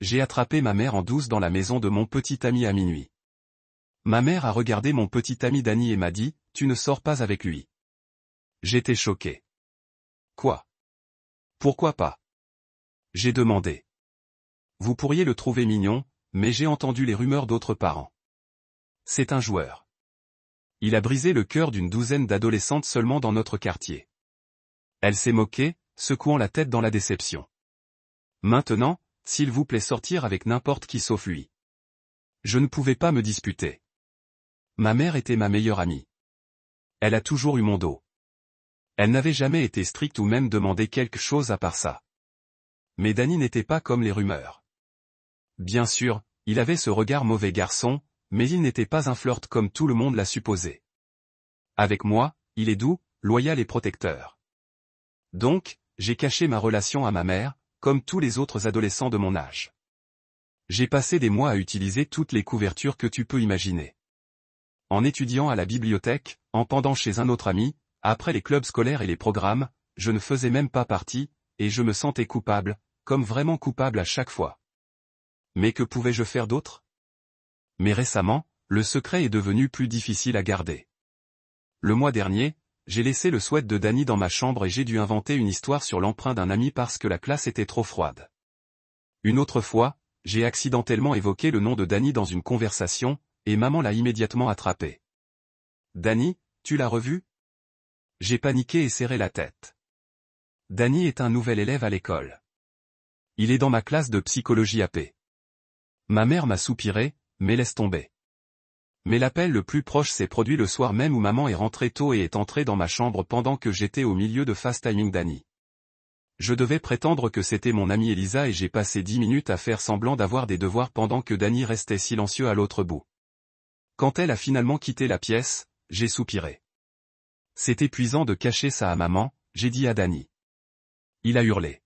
j'ai attrapé ma mère en douce dans la maison de mon petit ami à minuit. Ma mère a regardé mon petit ami Danny et m'a dit, « Tu ne sors pas avec lui. » J'étais choqué. Quoi? Pourquoi pas? J'ai demandé. Vous pourriez le trouver mignon, mais j'ai entendu les rumeurs d'autres parents. C'est un joueur. Il a brisé le cœur d'une douzaine d'adolescentes seulement dans notre quartier. Elle s'est moquée, secouant la tête dans la déception. Maintenant, s'il vous plaît sortir avec n'importe qui sauf lui. Je ne pouvais pas me disputer. Ma mère était ma meilleure amie. Elle a toujours eu mon dos. Elle n'avait jamais été stricte ou même demandé quelque chose à part ça. Mais Danny n'était pas comme les rumeurs. Bien sûr, il avait ce regard mauvais garçon, mais il n'était pas un flirt comme tout le monde l'a supposé. Avec moi, il est doux, loyal et protecteur. Donc, j'ai caché ma relation à ma mère, comme tous les autres adolescents de mon âge. J'ai passé des mois à utiliser toutes les couvertures que tu peux imaginer. En étudiant à la bibliothèque, en pendant chez un autre ami, après les clubs scolaires et les programmes, je ne faisais même pas partie, et je me sentais coupable, comme vraiment coupable à chaque fois. Mais que pouvais-je faire d'autre? Mais récemment, le secret est devenu plus difficile à garder. Le mois dernier, j'ai laissé le sweat de Danny dans ma chambre et j'ai dû inventer une histoire sur l'emprunt d'un ami parce que la classe était trop froide. Une autre fois, j'ai accidentellement évoqué le nom de Danny dans une conversation, et maman l'a immédiatement attrapé. Danny, tu l'as revu? J'ai paniqué et serré la tête. Danny est un nouvel élève à l'école. Il est dans ma classe de psychologie AP. Ma mère m'a soupiré, mais laisse tomber. Mais l'appel le plus proche s'est produit le soir même où maman est rentrée tôt et est entrée dans ma chambre pendant que j'étais au milieu de fast-timing Danny. Je devais prétendre que c'était mon amie Elisa et j'ai passé 10 minutes à faire semblant d'avoir des devoirs pendant que Danny restait silencieux à l'autre bout. Quand elle a finalement quitté la pièce, j'ai soupiré. C'est épuisant de cacher ça à maman, j'ai dit à Danny. Il a hurlé.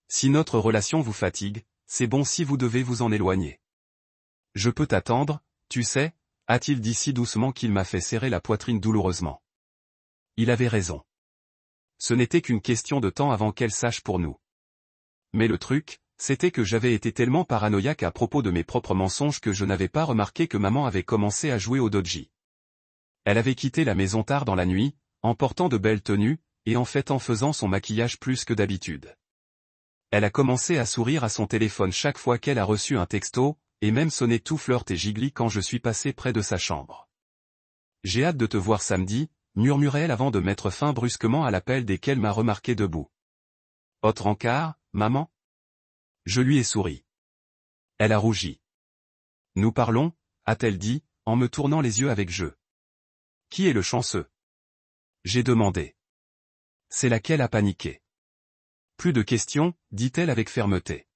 Si notre relation vous fatigue, c'est bon si vous devez vous en éloigner. Je peux t'attendre, tu sais, a-t-il dit si doucement qu'il m'a fait serrer la poitrine douloureusement. Il avait raison. Ce n'était qu'une question de temps avant qu'elle sache pour nous. Mais le truc, c'était que j'avais été tellement paranoïaque à propos de mes propres mensonges que je n'avais pas remarqué que maman avait commencé à jouer au dodgy. Elle avait quitté la maison tard dans la nuit, en portant de belles tenues, et en fait en faisant son maquillage plus que d'habitude. Elle a commencé à sourire à son téléphone chaque fois qu'elle a reçu un texto, et même sonné tout flirt et gigli quand je suis passé près de sa chambre. J'ai hâte de te voir samedi, murmurait-elle avant de mettre fin brusquement à l'appel dès qu'elle m'a remarqué debout. Autre encart, maman? Je lui ai souri. Elle a rougi. Nous parlons, a-t-elle dit, en me tournant les yeux avec jeu. Qui est le chanceux? J'ai demandé. C'est laquelle a paniqué. Plus de questions, dit-elle avec fermeté.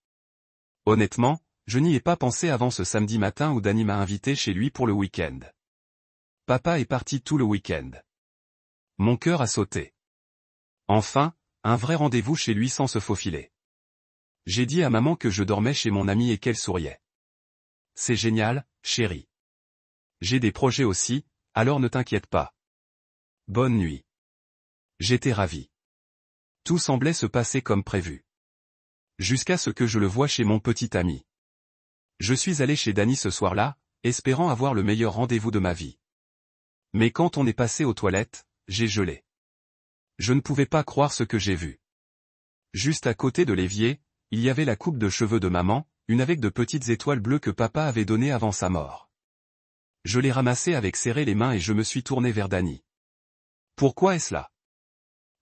Honnêtement, je n'y ai pas pensé avant ce samedi matin où Danny m'a invité chez lui pour le week-end. Papa est parti tout le week-end. Mon cœur a sauté. Enfin, un vrai rendez-vous chez lui sans se faufiler. J'ai dit à maman que je dormais chez mon ami et qu'elle souriait. C'est génial, chérie. J'ai des projets aussi, alors ne t'inquiète pas. Bonne nuit. J'étais ravi. Tout semblait se passer comme prévu. Jusqu'à ce que je le voie chez mon petit ami. Je suis allé chez Danny ce soir-là, espérant avoir le meilleur rendez-vous de ma vie. Mais quand on est passé aux toilettes, j'ai gelé. Je ne pouvais pas croire ce que j'ai vu. Juste à côté de l'évier, il y avait la coupe de cheveux de maman, une avec de petites étoiles bleues que papa avait donnée avant sa mort. Je l'ai ramassée avec serré les mains et je me suis tourné vers Danny. Pourquoi est-ce là?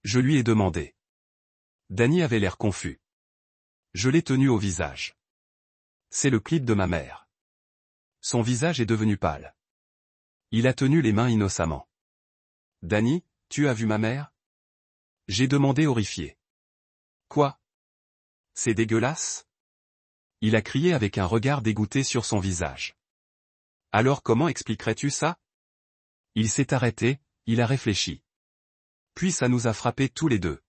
Je lui ai demandé. Danny avait l'air confus. Je l'ai tenu au visage. C'est le clip de ma mère. Son visage est devenu pâle. Il a tenu les mains innocemment. Danny, tu as vu ma mère? J'ai demandé horrifié. Quoi? C'est dégueulasse? Il a crié avec un regard dégoûté sur son visage. Alors comment expliquerais-tu ça? Il s'est arrêté, il a réfléchi. Puis ça nous a frappés tous les deux.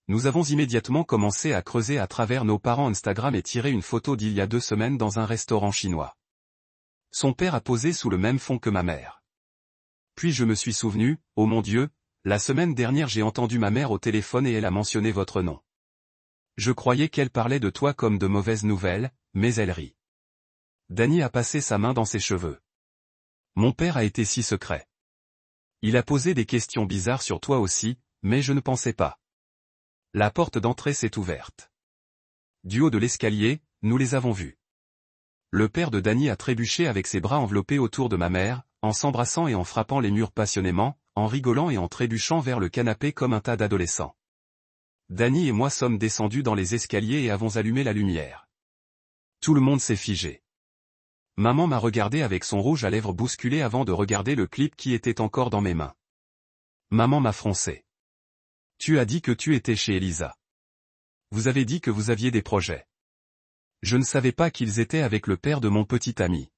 Nous avons immédiatement commencé à creuser à travers nos parents Instagram et tiré une photo d'il y a 2 semaines dans un restaurant chinois. Son père a posé sous le même fond que ma mère. Puis je me suis souvenu, oh mon Dieu, la semaine dernière j'ai entendu ma mère au téléphone et elle a mentionné votre nom. Je croyais qu'elle parlait de toi comme de mauvaises nouvelles, mais elle rit. Dany a passé sa main dans ses cheveux. Mon père a été si secret. Il a posé des questions bizarres sur toi aussi, mais je ne pensais pas. La porte d'entrée s'est ouverte. Du haut de l'escalier, nous les avons vus. Le père de Dany a trébuché avec ses bras enveloppés autour de ma mère, en s'embrassant et en frappant les murs passionnément, en rigolant et en trébuchant vers le canapé comme un tas d'adolescents. Dany et moi sommes descendus dans les escaliers et avons allumé la lumière. Tout le monde s'est figé. Maman m'a regardé avec son rouge à lèvres bousculé avant de regarder le clip qui était encore dans mes mains. Maman m'a froncé. Tu as dit que tu étais chez Elisa. Vous avez dit que vous aviez des projets. Je ne savais pas qu'ils étaient avec le père de mon petit ami.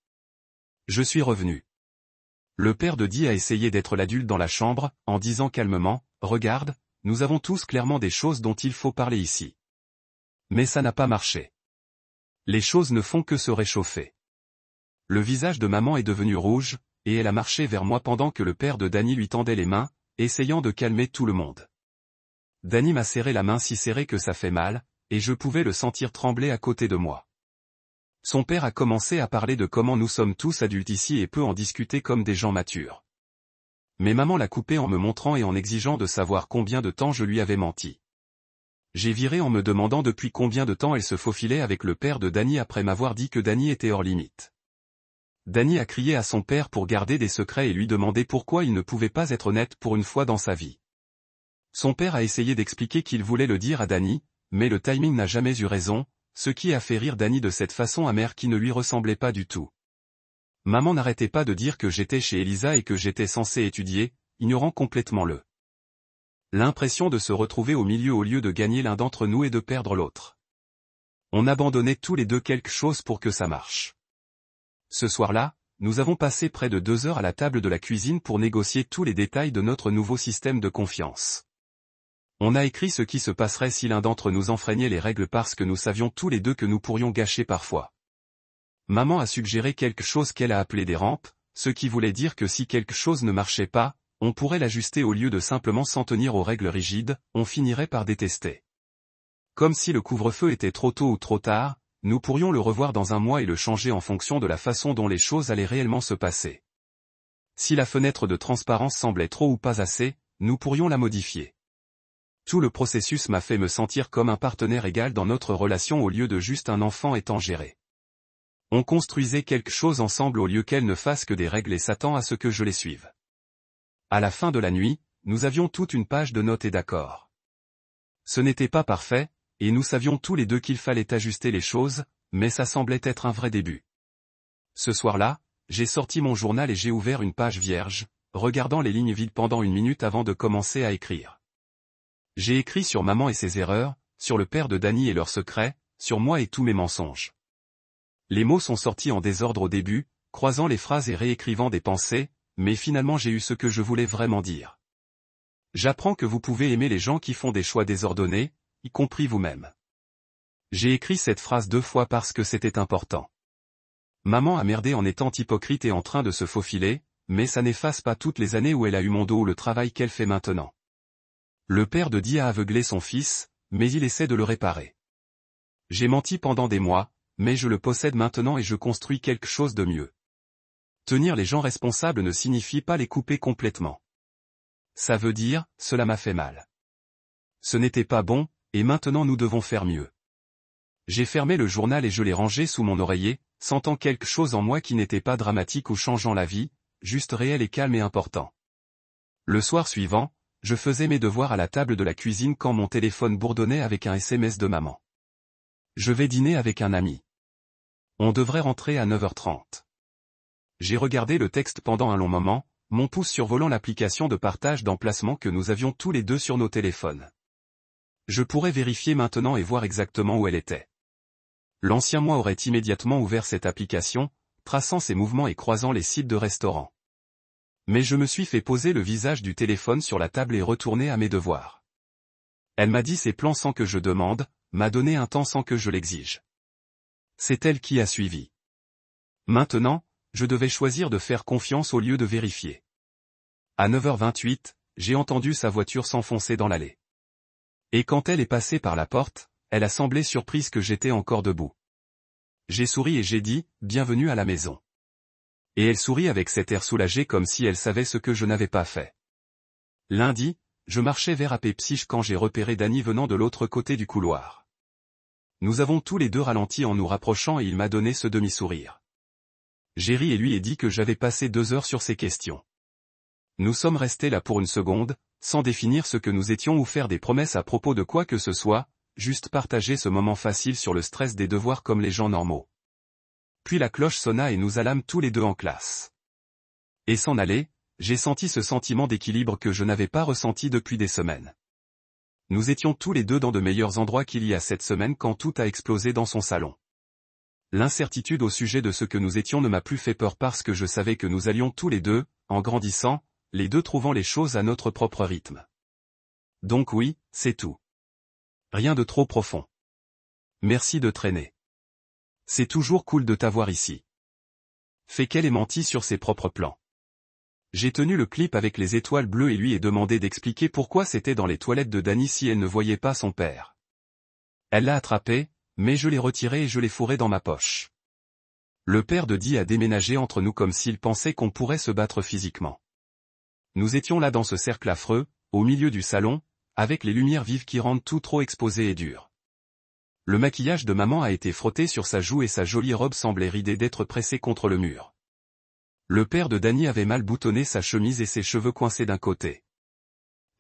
Je suis revenu. Le père de Dee a essayé d'être l'adulte dans la chambre, en disant calmement, « Regarde, nous avons tous clairement des choses dont il faut parler ici. » Mais ça n'a pas marché. Les choses ne font que se réchauffer. Le visage de maman est devenu rouge, et elle a marché vers moi pendant que le père de Dany lui tendait les mains, essayant de calmer tout le monde. Dany m'a serré la main si serrée que ça fait mal, et je pouvais le sentir trembler à côté de moi. Son père a commencé à parler de comment nous sommes tous adultes ici et peut en discuter comme des gens matures. Mais maman l'a coupé en me montrant et en exigeant de savoir combien de temps je lui avais menti. J'ai viré en me demandant depuis combien de temps elle se faufilait avec le père de Dany après m'avoir dit que Dany était hors limite. Dany a crié à son père pour garder des secrets et lui demander pourquoi il ne pouvait pas être honnête pour une fois dans sa vie. Son père a essayé d'expliquer qu'il voulait le dire à Dany, mais le timing n'a jamais eu raison, ce qui a fait rire Dany de cette façon amère qui ne lui ressemblait pas du tout. Maman n'arrêtait pas de dire que j'étais chez Elisa et que j'étais censé étudier, ignorant complètement l'impression de se retrouver au milieu au lieu de gagner l'un d'entre nous et de perdre l'autre. On abandonnait tous les deux quelque chose pour que ça marche. Ce soir-là, nous avons passé près de 2 heures à la table de la cuisine pour négocier tous les détails de notre nouveau système de confiance. On a écrit ce qui se passerait si l'un d'entre nous enfreignait les règles parce que nous savions tous les deux que nous pourrions gâcher parfois. Maman a suggéré quelque chose qu'elle a appelé des rampes, ce qui voulait dire que si quelque chose ne marchait pas, on pourrait l'ajuster au lieu de simplement s'en tenir aux règles rigides, on finirait par détester. Comme si le couvre-feu était trop tôt ou trop tard, nous pourrions le revoir dans un mois et le changer en fonction de la façon dont les choses allaient réellement se passer. Si la fenêtre de transparence semblait trop ou pas assez, nous pourrions la modifier. Tout le processus m'a fait me sentir comme un partenaire égal dans notre relation au lieu de juste un enfant étant géré. On construisait quelque chose ensemble au lieu qu'elle ne fasse que des règles et s'attend à ce que je les suive. À la fin de la nuit, nous avions toute une page de notes et d'accords. Ce n'était pas parfait, et nous savions tous les deux qu'il fallait ajuster les choses, mais ça semblait être un vrai début. Ce soir-là, j'ai sorti mon journal et j'ai ouvert une page vierge, regardant les lignes vides pendant 1 minute avant de commencer à écrire. J'ai écrit sur maman et ses erreurs, sur le père de Dany et leurs secrets, sur moi et tous mes mensonges. Les mots sont sortis en désordre au début, croisant les phrases et réécrivant des pensées, mais finalement j'ai eu ce que je voulais vraiment dire. J'apprends que vous pouvez aimer les gens qui font des choix désordonnés, y compris vous-même. J'ai écrit cette phrase 2 fois parce que c'était important. Maman a merdé en étant hypocrite et en train de se faufiler, mais ça n'efface pas toutes les années où elle a eu mon dos ou le travail qu'elle fait maintenant. Le père de Dee a aveuglé son fils, mais il essaie de le réparer. J'ai menti pendant des mois, mais je le possède maintenant et je construis quelque chose de mieux. Tenir les gens responsables ne signifie pas les couper complètement. Ça veut dire, cela m'a fait mal. Ce n'était pas bon, et maintenant nous devons faire mieux. J'ai fermé le journal et je l'ai rangé sous mon oreiller, sentant quelque chose en moi qui n'était pas dramatique ou changeant la vie, juste réel et calme et important. Le soir suivant, je faisais mes devoirs à la table de la cuisine quand mon téléphone bourdonnait avec un SMS de maman. Je vais dîner avec un ami. On devrait rentrer à 9h30. J'ai regardé le texte pendant un long moment, mon pouce survolant l'application de partage d'emplacement que nous avions tous les deux sur nos téléphones. Je pourrais vérifier maintenant et voir exactement où elle était. L'ancien moi aurait immédiatement ouvert cette application, traçant ses mouvements et croisant les sites de restaurants. Mais je me suis fait poser le visage du téléphone sur la table et retourner à mes devoirs. Elle m'a dit ses plans sans que je demande, m'a donné un temps sans que je l'exige. C'est elle qui a suivi. Maintenant, je devais choisir de faire confiance au lieu de vérifier. À 9h28, j'ai entendu sa voiture s'enfoncer dans l'allée. Et quand elle est passée par la porte, elle a semblé surprise que j'étais encore debout. J'ai souri et j'ai dit, bienvenue à la maison. Et elle sourit avec cet air soulagé comme si elle savait ce que je n'avais pas fait. Lundi, je marchais vers Apepsich quand j'ai repéré Danny venant de l'autre côté du couloir. Nous avons tous les deux ralenti en nous rapprochant et il m'a donné ce demi-sourire. J'ai ri et lui ai dit que j'avais passé 2 heures sur ces questions. Nous sommes restés là pour une seconde, sans définir ce que nous étions ou faire des promesses à propos de quoi que ce soit, juste partager ce moment facile sur le stress des devoirs comme les gens normaux. Puis la cloche sonna et nous allâmes tous les deux en classe. Et s'en aller, j'ai senti ce sentiment d'équilibre que je n'avais pas ressenti depuis des semaines. Nous étions tous les deux dans de meilleurs endroits qu'il y a cette semaine quand tout a explosé dans son salon. L'incertitude au sujet de ce que nous étions ne m'a plus fait peur parce que je savais que nous allions tous les deux, en grandissant, les deux trouvant les choses à notre propre rythme. Donc oui, c'est tout. Rien de trop profond. Merci de traîner. C'est toujours cool de t'avoir ici. Fait qu'elle est mentie sur ses propres plans. J'ai tenu le clip avec les étoiles bleues et lui ai demandé d'expliquer pourquoi c'était dans les toilettes de Danny si elle ne voyait pas son père. Elle l'a attrapé, mais je l'ai retiré et je l'ai fourré dans ma poche. Le père de Dee a déménagé entre nous comme s'il pensait qu'on pourrait se battre physiquement. Nous étions là dans ce cercle affreux, au milieu du salon, avec les lumières vives qui rendent tout trop exposé et dur. Le maquillage de maman a été frotté sur sa joue et sa jolie robe semblait ridée d'être pressée contre le mur. Le père de Danny avait mal boutonné sa chemise et ses cheveux coincés d'un côté.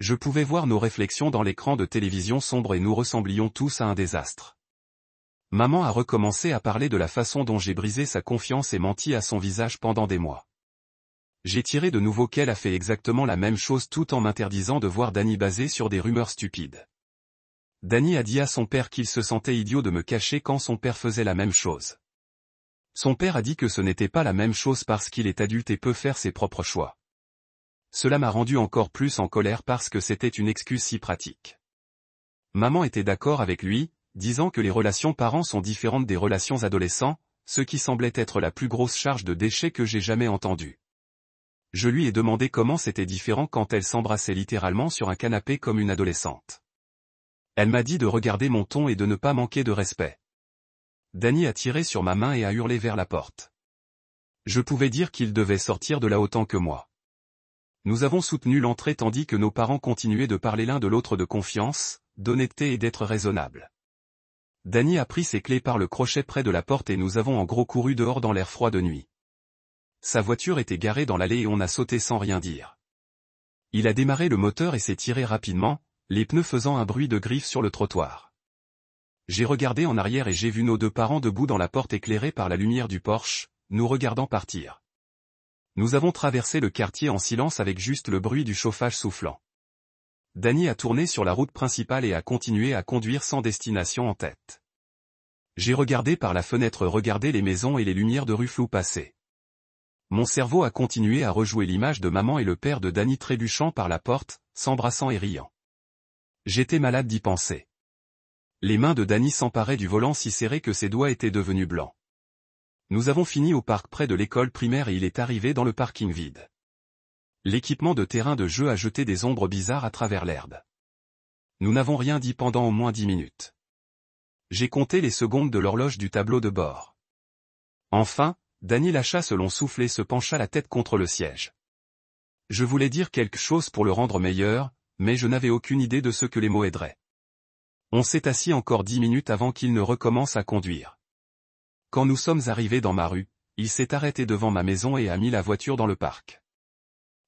Je pouvais voir nos réflexions dans l'écran de télévision sombre et nous ressemblions tous à un désastre. Maman a recommencé à parler de la façon dont j'ai brisé sa confiance et menti à son visage pendant des mois. J'ai tiré de nouveau qu'elle a fait exactement la même chose tout en m'interdisant de voir Danny basé sur des rumeurs stupides. Danny a dit à son père qu'il se sentait idiot de me cacher quand son père faisait la même chose. Son père a dit que ce n'était pas la même chose parce qu'il est adulte et peut faire ses propres choix. Cela m'a rendu encore plus en colère parce que c'était une excuse si pratique. Maman était d'accord avec lui, disant que les relations parents sont différentes des relations adolescents, ce qui semblait être la plus grosse charge de déchets que j'ai jamais entendue. Je lui ai demandé comment c'était différent quand elle s'embrassait littéralement sur un canapé comme une adolescente. Elle m'a dit de regarder mon ton et de ne pas manquer de respect. Danny a tiré sur ma main et a hurlé vers la porte. Je pouvais dire qu'il devait sortir de là autant que moi. Nous avons soutenu l'entrée tandis que nos parents continuaient de parler l'un de l'autre de confiance, d'honnêteté et d'être raisonnables. Danny a pris ses clés par le crochet près de la porte et nous avons en gros couru dehors dans l'air froid de nuit. Sa voiture était garée dans l'allée et on a sauté sans rien dire. Il a démarré le moteur et s'est tiré rapidement, les pneus faisant un bruit de griffes sur le trottoir. J'ai regardé en arrière et j'ai vu nos deux parents debout dans la porte éclairée par la lumière du Porsche, nous regardant partir. Nous avons traversé le quartier en silence avec juste le bruit du chauffage soufflant. Danny a tourné sur la route principale et a continué à conduire sans destination en tête. J'ai regardé par la fenêtre regarder les maisons et les lumières de rue floues passer. Mon cerveau a continué à rejouer l'image de maman et le père de Danny trébuchant par la porte, s'embrassant et riant. J'étais malade d'y penser. Les mains de Danny s'emparaient du volant si serré que ses doigts étaient devenus blancs. Nous avons fini au parc près de l'école primaire et il est arrivé dans le parking vide. L'équipement de terrain de jeu a jeté des ombres bizarres à travers l'herbe. Nous n'avons rien dit pendant au moins 10 minutes. J'ai compté les secondes de l'horloge du tableau de bord. Enfin, Danny lâcha ce long souffle et se pencha la tête contre le siège. Je voulais dire quelque chose pour le rendre meilleur, mais je n'avais aucune idée de ce que les mots aideraient. On s'est assis encore 10 minutes avant qu'il ne recommence à conduire. Quand nous sommes arrivés dans ma rue, il s'est arrêté devant ma maison et a mis la voiture dans le parc.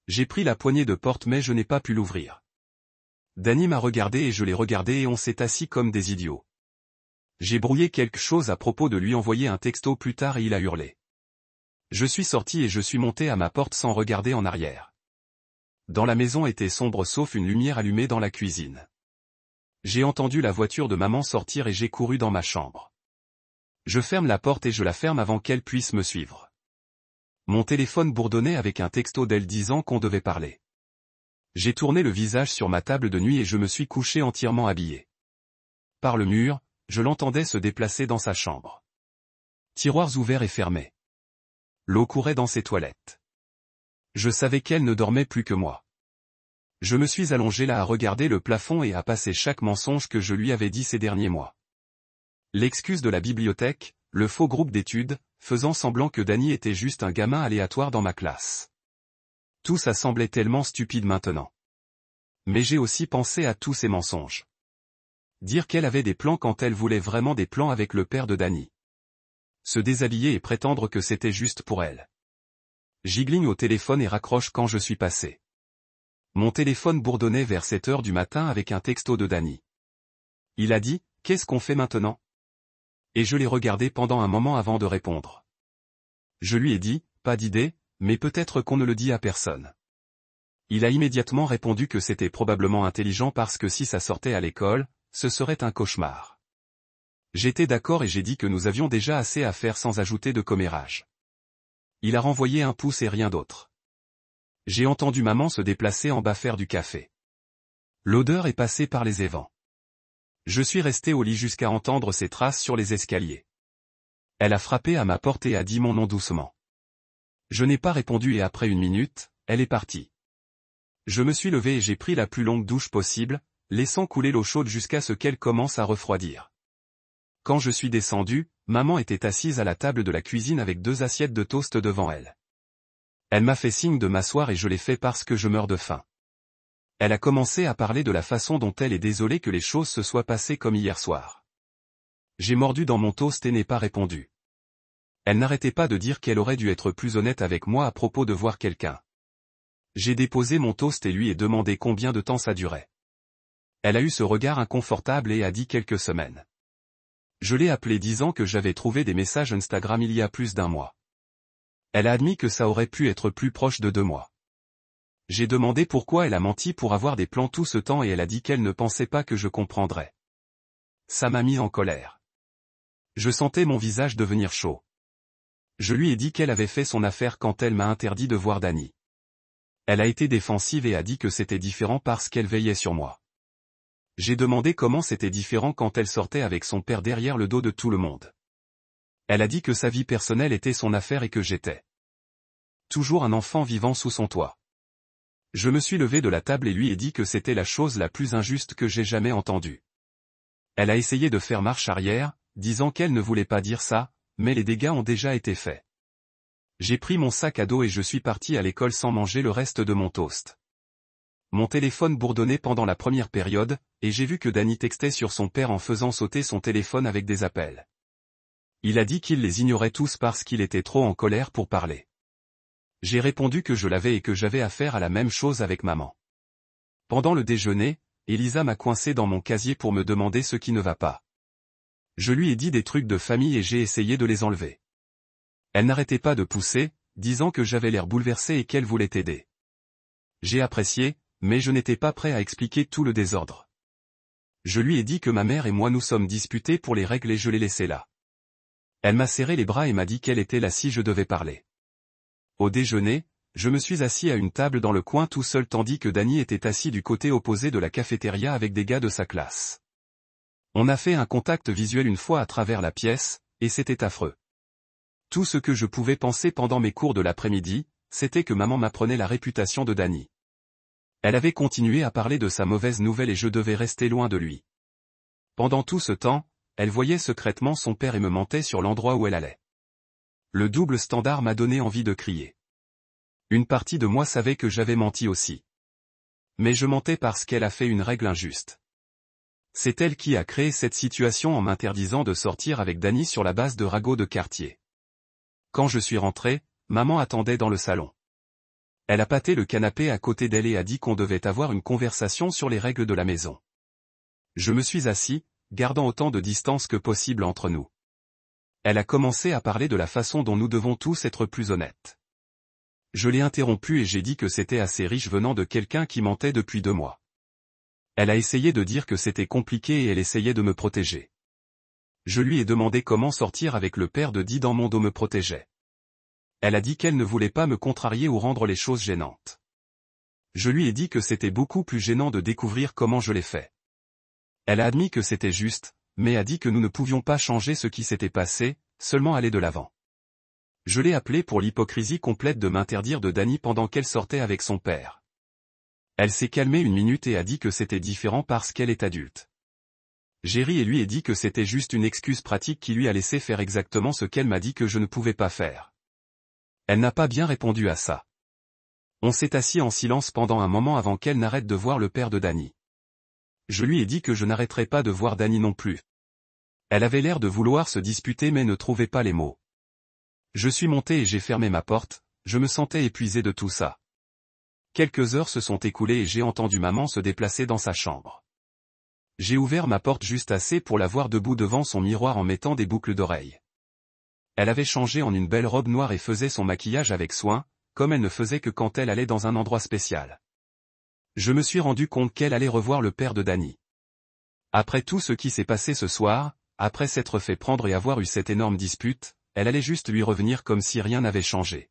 J'ai pris la poignée de porte mais je n'ai pas pu l'ouvrir. Danny m'a regardé et je l'ai regardé et on s'est assis comme des idiots. J'ai brouillé quelque chose à propos de lui envoyer un texto plus tard et il a hurlé. Je suis sorti et je suis monté à ma porte sans regarder en arrière. Dans la maison était sombre sauf une lumière allumée dans la cuisine. J'ai entendu la voiture de maman sortir et j'ai couru dans ma chambre. Je ferme la porte et je la ferme avant qu'elle puisse me suivre. Mon téléphone bourdonnait avec un texto d'elle disant qu'on devait parler. J'ai tourné le visage sur ma table de nuit et je me suis couché entièrement habillé. Par le mur, je l'entendais se déplacer dans sa chambre. Tiroirs ouverts et fermés. L'eau courait dans ses toilettes. Je savais qu'elle ne dormait plus que moi. Je me suis allongé là à regarder le plafond et à passer chaque mensonge que je lui avais dit ces derniers mois. L'excuse de la bibliothèque, le faux groupe d'études, faisant semblant que Dany était juste un gamin aléatoire dans ma classe. Tout ça semblait tellement stupide maintenant. Mais j'ai aussi pensé à tous ces mensonges. Dire qu'elle avait des plans quand elle voulait vraiment des plans avec le père de Dany. Se déshabiller et prétendre que c'était juste pour elle. J'gligne au téléphone et raccroche quand je suis passé. Mon téléphone bourdonnait vers 7 heures du matin avec un texto de Dany. Il a dit, « Qu'est-ce qu'on fait maintenant ?» Et je l'ai regardé pendant un moment avant de répondre. Je lui ai dit, « Pas d'idée, mais peut-être qu'on ne le dit à personne. » Il a immédiatement répondu que c'était probablement intelligent parce que si ça sortait à l'école, ce serait un cauchemar. J'étais d'accord et j'ai dit que nous avions déjà assez à faire sans ajouter de commérage. Il a renvoyé un pouce et rien d'autre. J'ai entendu maman se déplacer en bas faire du café. L'odeur est passée par les évents. Je suis resté au lit jusqu'à entendre ses traces sur les escaliers. Elle a frappé à ma porte et a dit mon nom doucement. Je n'ai pas répondu et après une minute, elle est partie. Je me suis levé et j'ai pris la plus longue douche possible, laissant couler l'eau chaude jusqu'à ce qu'elle commence à refroidir. Quand je suis descendu, maman était assise à la table de la cuisine avec 2 assiettes de toast devant elle. Elle m'a fait signe de m'asseoir et je l'ai fait parce que je meurs de faim. Elle a commencé à parler de la façon dont elle est désolée que les choses se soient passées comme hier soir. J'ai mordu dans mon toast et n'ai pas répondu. Elle n'arrêtait pas de dire qu'elle aurait dû être plus honnête avec moi à propos de voir quelqu'un. J'ai déposé mon toast et lui ai demandé combien de temps ça durait. Elle a eu ce regard inconfortable et a dit quelques semaines. Je l'ai appelée disant que j'avais trouvé des messages Instagram il y a plus d'1 mois. Elle a admis que ça aurait pu être plus proche de 2 mois. J'ai demandé pourquoi elle a menti pour avoir des plans tout ce temps et elle a dit qu'elle ne pensait pas que je comprendrais. Ça m'a mis en colère. Je sentais mon visage devenir chaud. Je lui ai dit qu'elle avait fait son affaire quand elle m'a interdit de voir Dany. Elle a été défensive et a dit que c'était différent parce qu'elle veillait sur moi. J'ai demandé comment c'était différent quand elle sortait avec son père derrière le dos de tout le monde. Elle a dit que sa vie personnelle était son affaire et que j'étais toujours un enfant vivant sous son toit. Je me suis levé de la table et lui ai dit que c'était la chose la plus injuste que j'ai jamais entendue. Elle a essayé de faire marche arrière, disant qu'elle ne voulait pas dire ça, mais les dégâts ont déjà été faits. J'ai pris mon sac à dos et je suis parti à l'école sans manger le reste de mon toast. Mon téléphone bourdonnait pendant la première période, et j'ai vu que Dany textait sur son père en faisant sauter son téléphone avec des appels. Il a dit qu'il les ignorait tous parce qu'il était trop en colère pour parler. J'ai répondu que je l'avais et que j'avais affaire à la même chose avec maman. Pendant le déjeuner, Elisa m'a coincé dans mon casier pour me demander ce qui ne va pas. Je lui ai dit des trucs de famille et j'ai essayé de les enlever. Elle n'arrêtait pas de pousser, disant que j'avais l'air bouleversé et qu'elle voulait aider. J'ai apprécié, mais je n'étais pas prêt à expliquer tout le désordre. Je lui ai dit que ma mère et moi nous sommes disputés pour les règles et je l'ai laissé là. Elle m'a serré les bras et m'a dit qu'elle était là si je devais parler. Au déjeuner, je me suis assis à une table dans le coin tout seul tandis que Dany était assis du côté opposé de la cafétéria avec des gars de sa classe. On a fait un contact visuel une fois à travers la pièce, et c'était affreux. Tout ce que je pouvais penser pendant mes cours de l'après-midi, c'était que maman m'apprenait la réputation de Dany. Elle avait continué à parler de sa mauvaise nouvelle et je devais rester loin de lui. Pendant tout ce temps, elle voyait secrètement son père et me mentait sur l'endroit où elle allait. Le double standard m'a donné envie de crier. Une partie de moi savait que j'avais menti aussi. Mais je mentais parce qu'elle a fait une règle injuste. C'est elle qui a créé cette situation en m'interdisant de sortir avec Dany sur la base de ragots de quartier. Quand je suis rentré, maman attendait dans le salon. Elle a pâté le canapé à côté d'elle et a dit qu'on devait avoir une conversation sur les règles de la maison. Je me suis assis, gardant autant de distance que possible entre nous. Elle a commencé à parler de la façon dont nous devons tous être plus honnêtes. Je l'ai interrompue et j'ai dit que c'était assez riche venant de quelqu'un qui mentait depuis 2 mois. Elle a essayé de dire que c'était compliqué et elle essayait de me protéger. Je lui ai demandé comment sortir avec le père de Dany dans mon dos me protégeait. Elle a dit qu'elle ne voulait pas me contrarier ou rendre les choses gênantes. Je lui ai dit que c'était beaucoup plus gênant de découvrir comment je l'ai fait. Elle a admis que c'était juste, mais a dit que nous ne pouvions pas changer ce qui s'était passé, seulement aller de l'avant. Je l'ai appelée pour l'hypocrisie complète de m'interdire de Dany pendant qu'elle sortait avec son père. Elle s'est calmée une minute et a dit que c'était différent parce qu'elle est adulte. J'ai ri et lui ai dit que c'était juste une excuse pratique qui lui a laissé faire exactement ce qu'elle m'a dit que je ne pouvais pas faire. Elle n'a pas bien répondu à ça. On s'est assis en silence pendant un moment avant qu'elle n'arrête de voir le père de Danny. Je lui ai dit que je n'arrêterais pas de voir Danny non plus. Elle avait l'air de vouloir se disputer mais ne trouvait pas les mots. Je suis monté et j'ai fermé ma porte, je me sentais épuisé de tout ça. Quelques heures se sont écoulées et j'ai entendu maman se déplacer dans sa chambre. J'ai ouvert ma porte juste assez pour la voir debout devant son miroir en mettant des boucles d'oreilles. Elle avait changé en une belle robe noire et faisait son maquillage avec soin, comme elle ne faisait que quand elle allait dans un endroit spécial. Je me suis rendu compte qu'elle allait revoir le père de Danny. Après tout ce qui s'est passé ce soir, après s'être fait prendre et avoir eu cette énorme dispute, elle allait juste lui revenir comme si rien n'avait changé.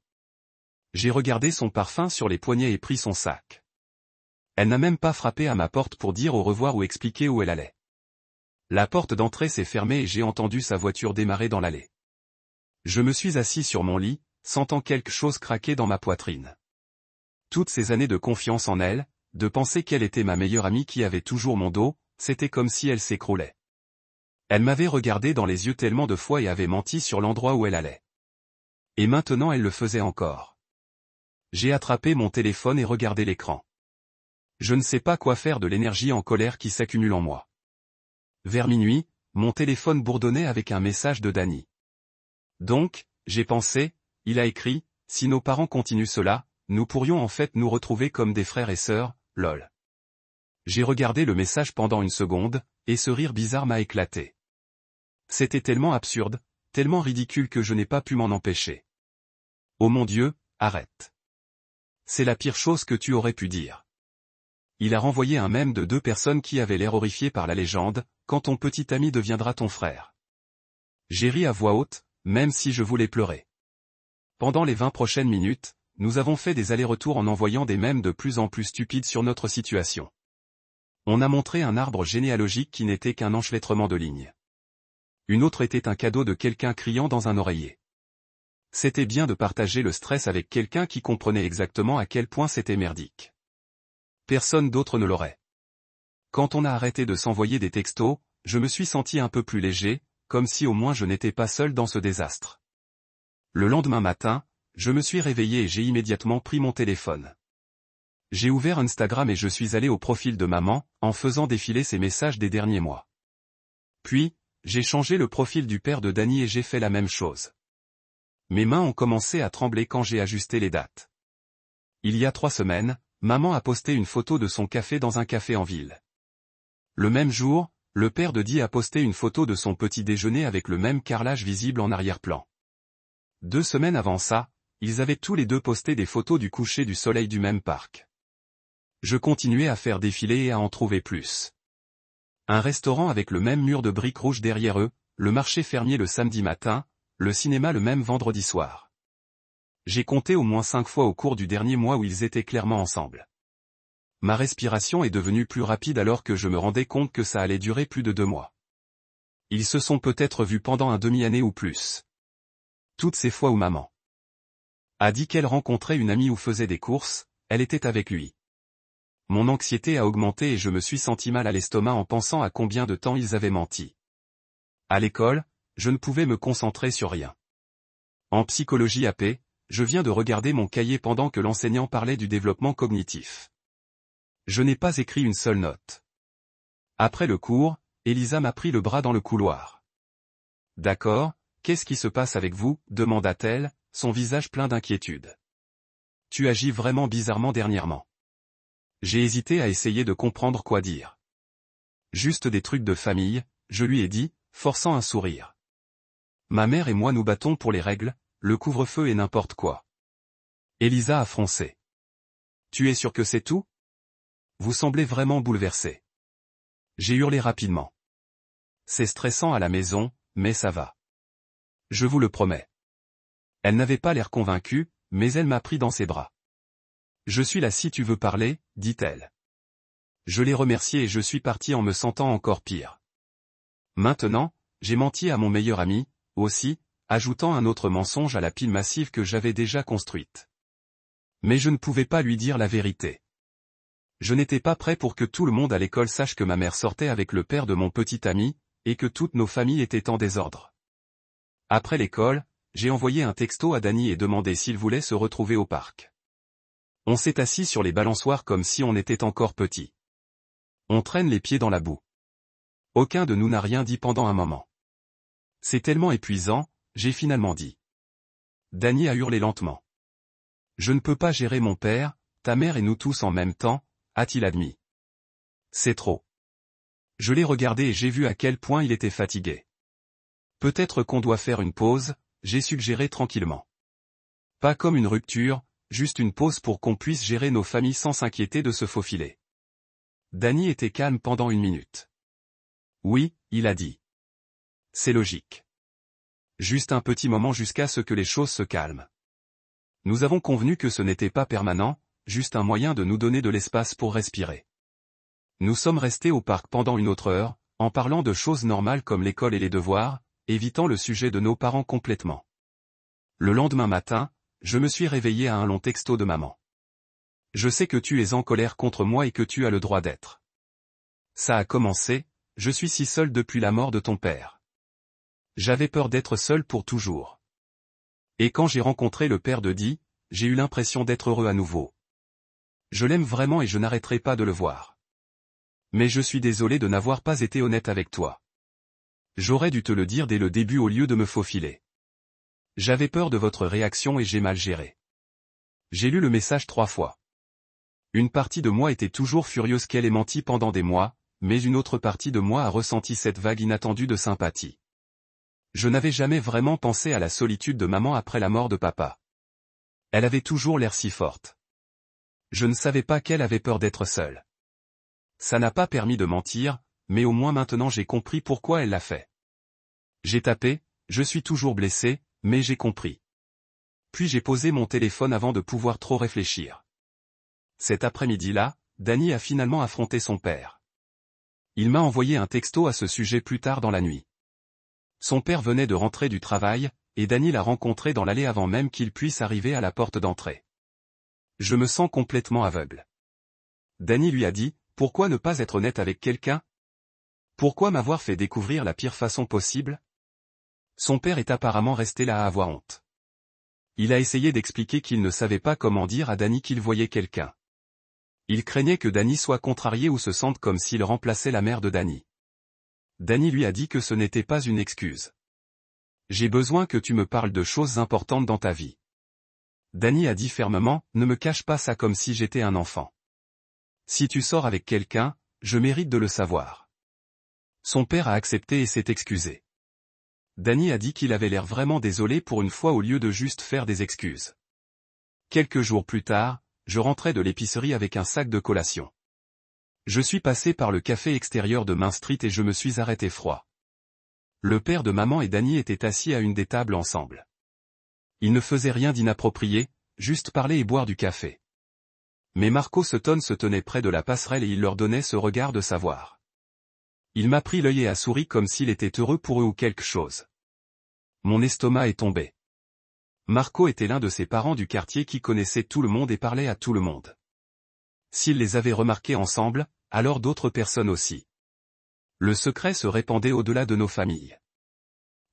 J'ai regardé son parfum sur les poignets et pris son sac. Elle n'a même pas frappé à ma porte pour dire au revoir ou expliquer où elle allait. La porte d'entrée s'est fermée et j'ai entendu sa voiture démarrer dans l'allée. Je me suis assis sur mon lit, sentant quelque chose craquer dans ma poitrine. Toutes ces années de confiance en elle, de penser qu'elle était ma meilleure amie qui avait toujours mon dos, c'était comme si elle s'écroulait. Elle m'avait regardé dans les yeux tellement de fois et avait menti sur l'endroit où elle allait. Et maintenant elle le faisait encore. J'ai attrapé mon téléphone et regardé l'écran. Je ne sais pas quoi faire de l'énergie en colère qui s'accumule en moi. Vers minuit, mon téléphone bourdonnait avec un message de Danny. Donc, j'ai pensé, il a écrit, si nos parents continuent cela, nous pourrions en fait nous retrouver comme des frères et sœurs, lol. J'ai regardé le message pendant une seconde, et ce rire bizarre m'a éclaté. C'était tellement absurde, tellement ridicule que je n'ai pas pu m'en empêcher. Oh mon Dieu, arrête. C'est la pire chose que tu aurais pu dire. Il a renvoyé un mème de deux personnes qui avaient l'air horrifiées par la légende, quand ton petit ami deviendra ton frère. J'ai ri à voix haute, même si je voulais pleurer. Pendant les 20 prochaines minutes, nous avons fait des allers-retours en envoyant des mèmes de plus en plus stupides sur notre situation. On a montré un arbre généalogique qui n'était qu'un enchevêtrement de lignes. Une autre était un cadeau de quelqu'un criant dans un oreiller. C'était bien de partager le stress avec quelqu'un qui comprenait exactement à quel point c'était merdique. Personne d'autre ne l'aurait. Quand on a arrêté de s'envoyer des textos, je me suis senti un peu plus léger, comme si au moins je n'étais pas seul dans ce désastre. Le lendemain matin, je me suis réveillé et j'ai immédiatement pris mon téléphone. J'ai ouvert Instagram et je suis allé au profil de maman, en faisant défiler ses messages des derniers mois. Puis, j'ai changé le profil du père de Danny et j'ai fait la même chose. Mes mains ont commencé à trembler quand j'ai ajusté les dates. Il y a 3 semaines, maman a posté une photo de son café dans un café en ville. Le même jour, le père de Dee a posté une photo de son petit déjeuner avec le même carrelage visible en arrière-plan. 2 semaines avant ça, ils avaient tous les deux posté des photos du coucher du soleil du même parc. Je continuais à faire défiler et à en trouver plus. Un restaurant avec le même mur de briques rouges derrière eux, le marché fermier le samedi matin, le cinéma le même vendredi soir. J'ai compté au moins 5 fois au cours du dernier mois où ils étaient clairement ensemble. Ma respiration est devenue plus rapide alors que je me rendais compte que ça allait durer plus de 2 mois. Ils se sont peut-être vus pendant un demi-année ou plus. Toutes ces fois où maman a dit qu'elle rencontrait une amie ou faisait des courses, elle était avec lui. Mon anxiété a augmenté et je me suis senti mal à l'estomac en pensant à combien de temps ils avaient menti. À l'école, je ne pouvais me concentrer sur rien. En psychologie AP, je viens de regarder mon cahier pendant que l'enseignant parlait du développement cognitif. Je n'ai pas écrit une seule note. Après le cours, Elisa m'a pris le bras dans le couloir. « D'accord, qu'est-ce qui se passe avec vous ?» demanda-t-elle, son visage plein d'inquiétude. « Tu agis vraiment bizarrement dernièrement. » J'ai hésité à essayer de comprendre quoi dire. « Juste des trucs de famille », je lui ai dit, forçant un sourire. « Ma mère et moi nous battons pour les règles, le couvre-feu et n'importe quoi. » Elisa a froncé. « Tu es sûr que c'est tout ? Vous semblez vraiment bouleversé. » J'ai hurlé rapidement. « C'est stressant à la maison, mais ça va. Je vous le promets. » Elle n'avait pas l'air convaincue, mais elle m'a pris dans ses bras. « Je suis là si tu veux parler, » dit-elle. Je l'ai remerciée et je suis parti en me sentant encore pire. Maintenant, j'ai menti à mon meilleur ami, aussi, ajoutant un autre mensonge à la pile massive que j'avais déjà construite. Mais je ne pouvais pas lui dire la vérité. Je n'étais pas prêt pour que tout le monde à l'école sache que ma mère sortait avec le père de mon petit ami, et que toutes nos familles étaient en désordre. Après l'école, j'ai envoyé un texto à Danny et demandé s'il voulait se retrouver au parc. On s'est assis sur les balançoires comme si on était encore petit. On traîne les pieds dans la boue. Aucun de nous n'a rien dit pendant un moment. C'est tellement épuisant, j'ai finalement dit. Danny a hurlé lentement. Je ne peux pas gérer mon père, ta mère et nous tous en même temps, a-t-il admis. C'est trop. Je l'ai regardé et j'ai vu à quel point il était fatigué. Peut-être qu'on doit faire une pause, j'ai suggéré tranquillement. Pas comme une rupture, juste une pause pour qu'on puisse gérer nos familles sans s'inquiéter de se faufiler. Danny était calme pendant 1 minute. Oui, il a dit. C'est logique. Juste un petit moment jusqu'à ce que les choses se calment. Nous avons convenu que ce n'était pas permanent, juste un moyen de nous donner de l'espace pour respirer. Nous sommes restés au parc pendant 1 autre heure, en parlant de choses normales comme l'école et les devoirs, évitant le sujet de nos parents complètement. Le lendemain matin, je me suis réveillé à un long texto de maman. Je sais que tu es en colère contre moi et que tu as le droit d'être. Ça a commencé, je suis si seul depuis la mort de ton père. J'avais peur d'être seul pour toujours. Et quand j'ai rencontré le père de Dee, j'ai eu l'impression d'être heureux à nouveau. Je l'aime vraiment et je n'arrêterai pas de le voir. Mais je suis désolé de n'avoir pas été honnête avec toi. J'aurais dû te le dire dès le début au lieu de me faufiler. J'avais peur de votre réaction et j'ai mal géré. J'ai lu le message 3 fois. Une partie de moi était toujours furieuse qu'elle ait menti pendant des mois, mais une autre partie de moi a ressenti cette vague inattendue de sympathie. Je n'avais jamais vraiment pensé à la solitude de maman après la mort de papa. Elle avait toujours l'air si forte. Je ne savais pas qu'elle avait peur d'être seule. Ça n'a pas permis de mentir, mais au moins maintenant j'ai compris pourquoi elle l'a fait. J'ai tapé, je suis toujours blessé, mais j'ai compris. Puis j'ai posé mon téléphone avant de pouvoir trop réfléchir. Cet après-midi-là, Danny a finalement affronté son père. Il m'a envoyé un texto à ce sujet plus tard dans la nuit. Son père venait de rentrer du travail, et Danny l'a rencontré dans l'allée avant même qu'il puisse arriver à la porte d'entrée. Je me sens complètement aveugle. Danny lui a dit, pourquoi ne pas être honnête avec quelqu'un? Pourquoi m'avoir fait découvrir la pire façon possible? Son père est apparemment resté là à avoir honte. Il a essayé d'expliquer qu'il ne savait pas comment dire à Danny qu'il voyait quelqu'un. Il craignait que Danny soit contrarié ou se sente comme s'il remplaçait la mère de Danny. Danny lui a dit que ce n'était pas une excuse. J'ai besoin que tu me parles de choses importantes dans ta vie. Danny a dit fermement, ne me cache pas ça comme si j'étais un enfant. Si tu sors avec quelqu'un, je mérite de le savoir. Son père a accepté et s'est excusé. Danny a dit qu'il avait l'air vraiment désolé pour une fois au lieu de juste faire des excuses. Quelques jours plus tard, je rentrais de l'épicerie avec un sac de collation. Je suis passé par le café extérieur de Main Street et je me suis arrêté froid. Le père de maman et Danny étaient assis à une des tables ensemble. Ils ne faisaient rien d'inapproprié, juste parler et boire du café. Mais Marco Sutton se tenait près de la passerelle et il leur donnait ce regard de savoir. Il m'a pris l'œil et a souri comme s'il était heureux pour eux ou quelque chose. Mon estomac est tombé. Marco était l'un de ces parents du quartier qui connaissait tout le monde et parlait à tout le monde. S'ils les avaient remarqués ensemble, alors d'autres personnes aussi. Le secret se répandait au-delà de nos familles.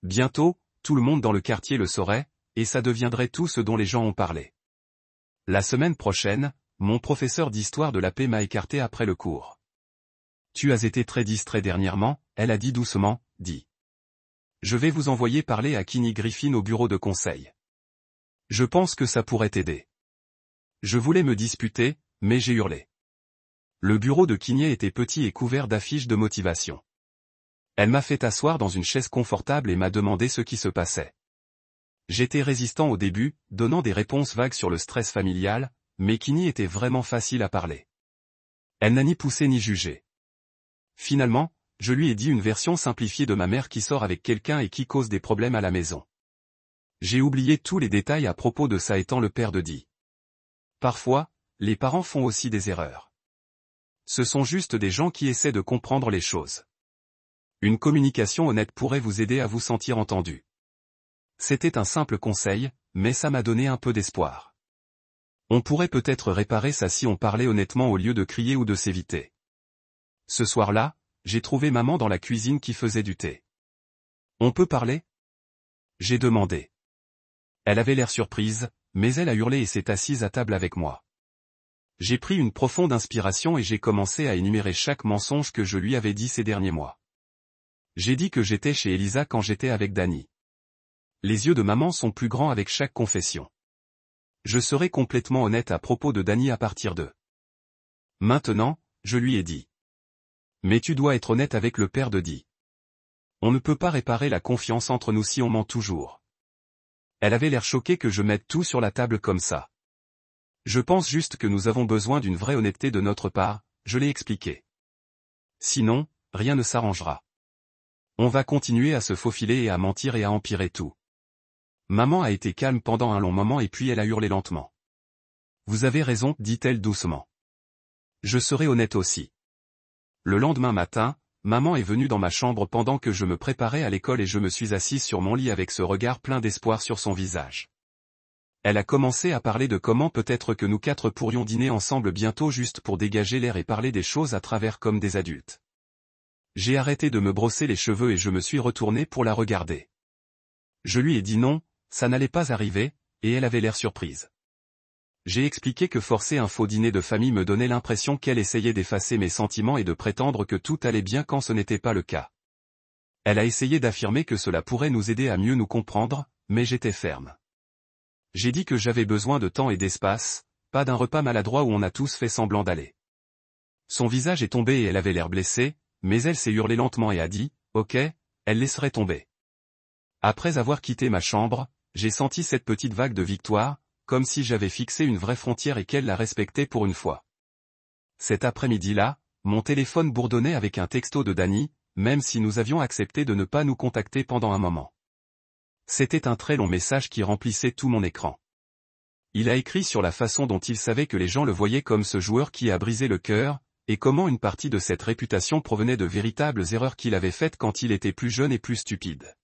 Bientôt, tout le monde dans le quartier le saurait, et ça deviendrait tout ce dont les gens ont parlé. La semaine prochaine, mon professeur d'histoire de la paix m'a écarté après le cours. Tu as été très distrait dernièrement, elle a dit doucement, dit. Je vais vous envoyer parler à Kenny Griffin au bureau de conseil. Je pense que ça pourrait t'aider. Je voulais me disputer, mais j'ai hurlé. Le bureau de Kenny était petit et couvert d'affiches de motivation. Elle m'a fait asseoir dans une chaise confortable et m'a demandé ce qui se passait. J'étais résistant au début, donnant des réponses vagues sur le stress familial, mais Kenny était vraiment facile à parler. Elle n'a ni poussé ni jugé. Finalement, je lui ai dit une version simplifiée de ma mère qui sort avec quelqu'un et qui cause des problèmes à la maison. J'ai oublié tous les détails à propos de ça étant le père de Dee. Parfois, les parents font aussi des erreurs. Ce sont juste des gens qui essaient de comprendre les choses. Une communication honnête pourrait vous aider à vous sentir entendu. C'était un simple conseil, mais ça m'a donné un peu d'espoir. On pourrait peut-être réparer ça si on parlait honnêtement au lieu de crier ou de s'éviter. Ce soir-là, j'ai trouvé maman dans la cuisine qui faisait du thé. On peut parler? J'ai demandé. Elle avait l'air surprise, mais elle a hurlé et s'est assise à table avec moi. J'ai pris une profonde inspiration et j'ai commencé à énumérer chaque mensonge que je lui avais dit ces derniers mois. J'ai dit que j'étais chez Elisa quand j'étais avec Dani. Les yeux de maman sont plus grands avec chaque confession. Je serai complètement honnête à propos de Dani à partir de maintenant, je lui ai dit. Mais tu dois être honnête avec le père de Di. On ne peut pas réparer la confiance entre nous si on ment toujours. Elle avait l'air choquée que je mette tout sur la table comme ça. Je pense juste que nous avons besoin d'une vraie honnêteté de notre part, je l'ai expliqué. Sinon, rien ne s'arrangera. On va continuer à se faufiler et à mentir et à empirer tout. Maman a été calme pendant un long moment et puis elle a hurlé lentement. Vous avez raison, dit-elle doucement. Je serai honnête aussi. Le lendemain matin, maman est venue dans ma chambre pendant que je me préparais à l'école et je me suis assise sur mon lit avec ce regard plein d'espoir sur son visage. Elle a commencé à parler de comment peut-être que nous quatre pourrions dîner ensemble bientôt juste pour dégager l'air et parler des choses à travers comme des adultes. J'ai arrêté de me brosser les cheveux et je me suis retourné pour la regarder. Je lui ai dit non, ça n'allait pas arriver, et elle avait l'air surprise. J'ai expliqué que forcer un faux dîner de famille me donnait l'impression qu'elle essayait d'effacer mes sentiments et de prétendre que tout allait bien quand ce n'était pas le cas. Elle a essayé d'affirmer que cela pourrait nous aider à mieux nous comprendre, mais j'étais ferme. J'ai dit que j'avais besoin de temps et d'espace, pas d'un repas maladroit où on a tous fait semblant d'aller. Son visage est tombé et elle avait l'air blessée, mais elle s'est hurlée lentement et a dit, « Ok, elle laisserait tomber. » Après avoir quitté ma chambre, j'ai senti cette petite vague de victoire, comme si j'avais fixé une vraie frontière et qu'elle la respectait pour une fois. Cet après-midi-là, mon téléphone bourdonnait avec un texto de Dani, même si nous avions accepté de ne pas nous contacter pendant un moment. C'était un très long message qui remplissait tout mon écran. Il a écrit sur la façon dont il savait que les gens le voyaient comme ce joueur qui a brisé le cœur, et comment une partie de cette réputation provenait de véritables erreurs qu'il avait faites quand il était plus jeune et plus stupide.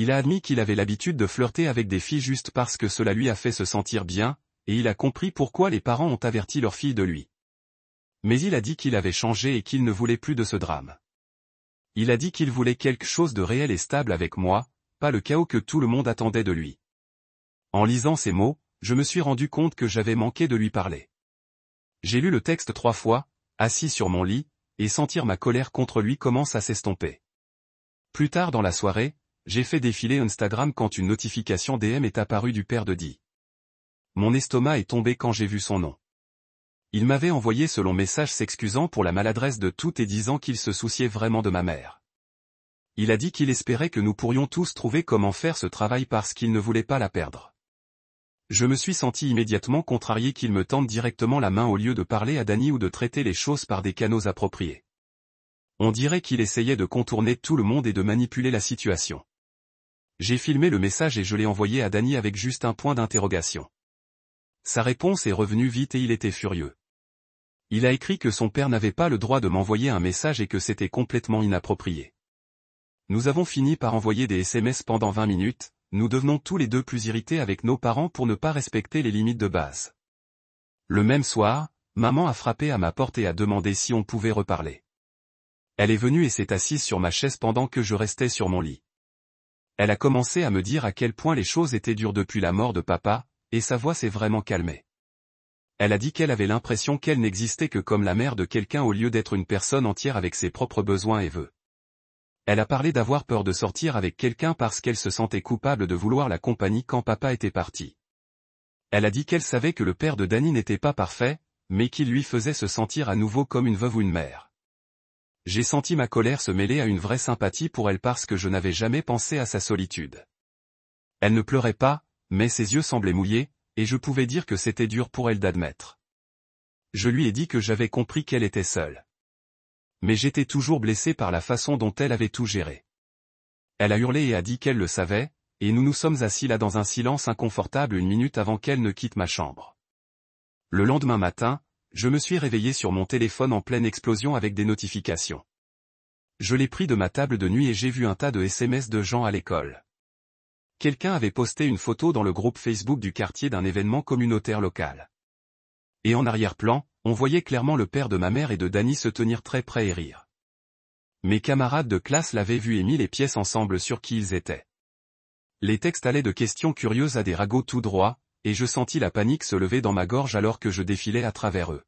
Il a admis qu'il avait l'habitude de flirter avec des filles juste parce que cela lui a fait se sentir bien, et il a compris pourquoi les parents ont averti leur fille de lui. Mais il a dit qu'il avait changé et qu'il ne voulait plus de ce drame. Il a dit qu'il voulait quelque chose de réel et stable avec moi, pas le chaos que tout le monde attendait de lui. En lisant ces mots, je me suis rendu compte que j'avais manqué de lui parler. J'ai lu le texte 3 fois, assis sur mon lit, et sentir ma colère contre lui commence à s'estomper. Plus tard dans la soirée, j'ai fait défiler Instagram quand une notification DM est apparue du père de Di. Mon estomac est tombé quand j'ai vu son nom. Il m'avait envoyé ce long message s'excusant pour la maladresse de tout et disant qu'il se souciait vraiment de ma mère. Il a dit qu'il espérait que nous pourrions tous trouver comment faire ce travail parce qu'il ne voulait pas la perdre. Je me suis senti immédiatement contrarié qu'il me tende directement la main au lieu de parler à Dani ou de traiter les choses par des canaux appropriés. On dirait qu'il essayait de contourner tout le monde et de manipuler la situation. J'ai filmé le message et je l'ai envoyé à Dani avec juste un point d'interrogation. Sa réponse est revenue vite et il était furieux. Il a écrit que son père n'avait pas le droit de m'envoyer un message et que c'était complètement inapproprié. Nous avons fini par envoyer des SMS pendant 20 minutes, nous devenons tous les deux plus irrités avec nos parents pour ne pas respecter les limites de base. Le même soir, maman a frappé à ma porte et a demandé si on pouvait reparler. Elle est venue et s'est assise sur ma chaise pendant que je restais sur mon lit. Elle a commencé à me dire à quel point les choses étaient dures depuis la mort de papa, et sa voix s'est vraiment calmée. Elle a dit qu'elle avait l'impression qu'elle n'existait que comme la mère de quelqu'un au lieu d'être une personne entière avec ses propres besoins et vœux. Elle a parlé d'avoir peur de sortir avec quelqu'un parce qu'elle se sentait coupable de vouloir la compagnie quand papa était parti. Elle a dit qu'elle savait que le père de Dani n'était pas parfait, mais qu'il lui faisait se sentir à nouveau comme une veuve ou une mère. J'ai senti ma colère se mêler à une vraie sympathie pour elle parce que je n'avais jamais pensé à sa solitude. Elle ne pleurait pas, mais ses yeux semblaient mouillés, et je pouvais dire que c'était dur pour elle d'admettre. Je lui ai dit que j'avais compris qu'elle était seule. Mais j'étais toujours blessé par la façon dont elle avait tout géré. Elle a hurlé et a dit qu'elle le savait, et nous nous sommes assis là dans un silence inconfortable une minute avant qu'elle ne quitte ma chambre. Le lendemain matin, je me suis réveillé sur mon téléphone en pleine explosion avec des notifications. Je l'ai pris de ma table de nuit et j'ai vu un tas de SMS de gens à l'école. Quelqu'un avait posté une photo dans le groupe Facebook du quartier d'un événement communautaire local. Et en arrière-plan, on voyait clairement le père de ma mère et de Dany se tenir très près et rire. Mes camarades de classe l'avaient vu et mis les pièces ensemble sur qui ils étaient. Les textes allaient de questions curieuses à des ragots tout droits, et je sentis la panique se lever dans ma gorge alors que je défilais à travers eux.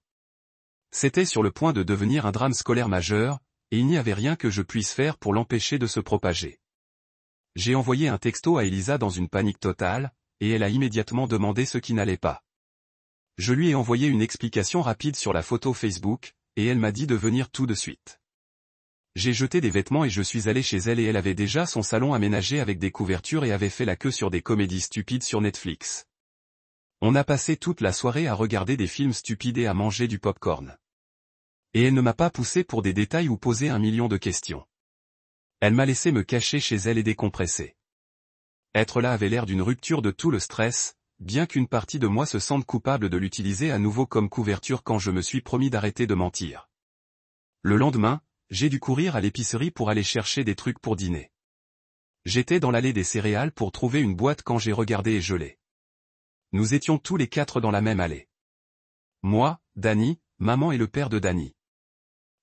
C'était sur le point de devenir un drame scolaire majeur, et il n'y avait rien que je puisse faire pour l'empêcher de se propager. J'ai envoyé un texto à Elisa dans une panique totale, et elle a immédiatement demandé ce qui n'allait pas. Je lui ai envoyé une explication rapide sur la photo Facebook, et elle m'a dit de venir tout de suite. J'ai jeté des vêtements et je suis allé chez elle et elle avait déjà son salon aménagé avec des couvertures et avait fait la queue sur des comédies stupides sur Netflix. On a passé toute la soirée à regarder des films stupides et à manger du popcorn. Et elle ne m'a pas poussé pour des détails ou posé 1 million de questions. Elle m'a laissé me cacher chez elle et décompresser. Être là avait l'air d'une rupture de tout le stress, bien qu'une partie de moi se sente coupable de l'utiliser à nouveau comme couverture quand je me suis promis d'arrêter de mentir. Le lendemain, j'ai dû courir à l'épicerie pour aller chercher des trucs pour dîner. J'étais dans l'allée des céréales pour trouver une boîte quand j'ai regardé et gelé. Nous étions tous les 4 dans la même allée. Moi, Dany, maman et le père de Dany.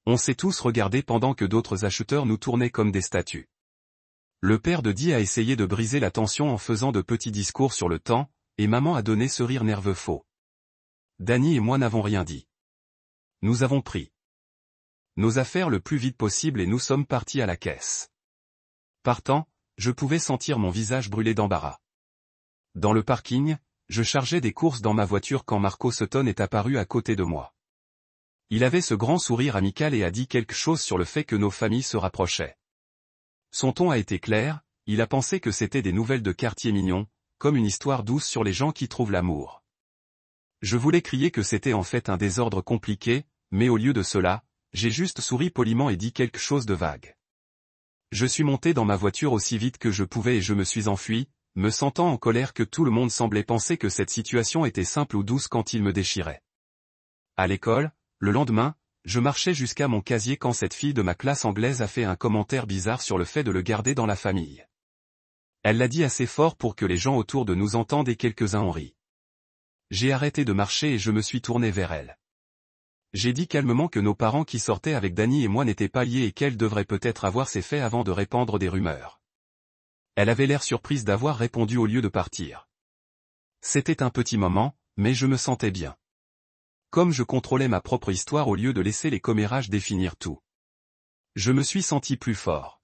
On s'est tous regardés pendant que d'autres acheteurs nous tournaient comme des statues. Le père de Dany a essayé de briser la tension en faisant de petits discours sur le temps, et maman a donné ce rire nerveux faux. Dany et moi n'avons rien dit. Nous avons pris nos affaires le plus vite possible et nous sommes partis à la caisse. Partant, je pouvais sentir mon visage brûler d'embarras. Dans le parking, je chargeais des courses dans ma voiture quand Marco Sutton est apparu à côté de moi. Il avait ce grand sourire amical et a dit quelque chose sur le fait que nos familles se rapprochaient. Son ton a été clair, il a pensé que c'était des nouvelles de quartier mignon, comme une histoire douce sur les gens qui trouvent l'amour. Je voulais crier que c'était en fait un désordre compliqué, mais au lieu de cela, j'ai juste souri poliment et dit quelque chose de vague. Je suis monté dans ma voiture aussi vite que je pouvais et je me suis enfui, me sentant en colère que tout le monde semblait penser que cette situation était simple ou douce quand il me déchirait. À l'école, le lendemain, je marchais jusqu'à mon casier quand cette fille de ma classe anglaise a fait un commentaire bizarre sur le fait de le garder dans la famille. Elle l'a dit assez fort pour que les gens autour de nous entendent et quelques-uns ont ri. J'ai arrêté de marcher et je me suis tourné vers elle. J'ai dit calmement que nos parents qui sortaient avec Dany et moi n'étaient pas liés et qu'elle devrait peut-être avoir ses faits avant de répandre des rumeurs. Elle avait l'air surprise d'avoir répondu au lieu de partir. C'était un petit moment, mais je me sentais bien. Comme je contrôlais ma propre histoire au lieu de laisser les commérages définir tout. Je me suis senti plus fort.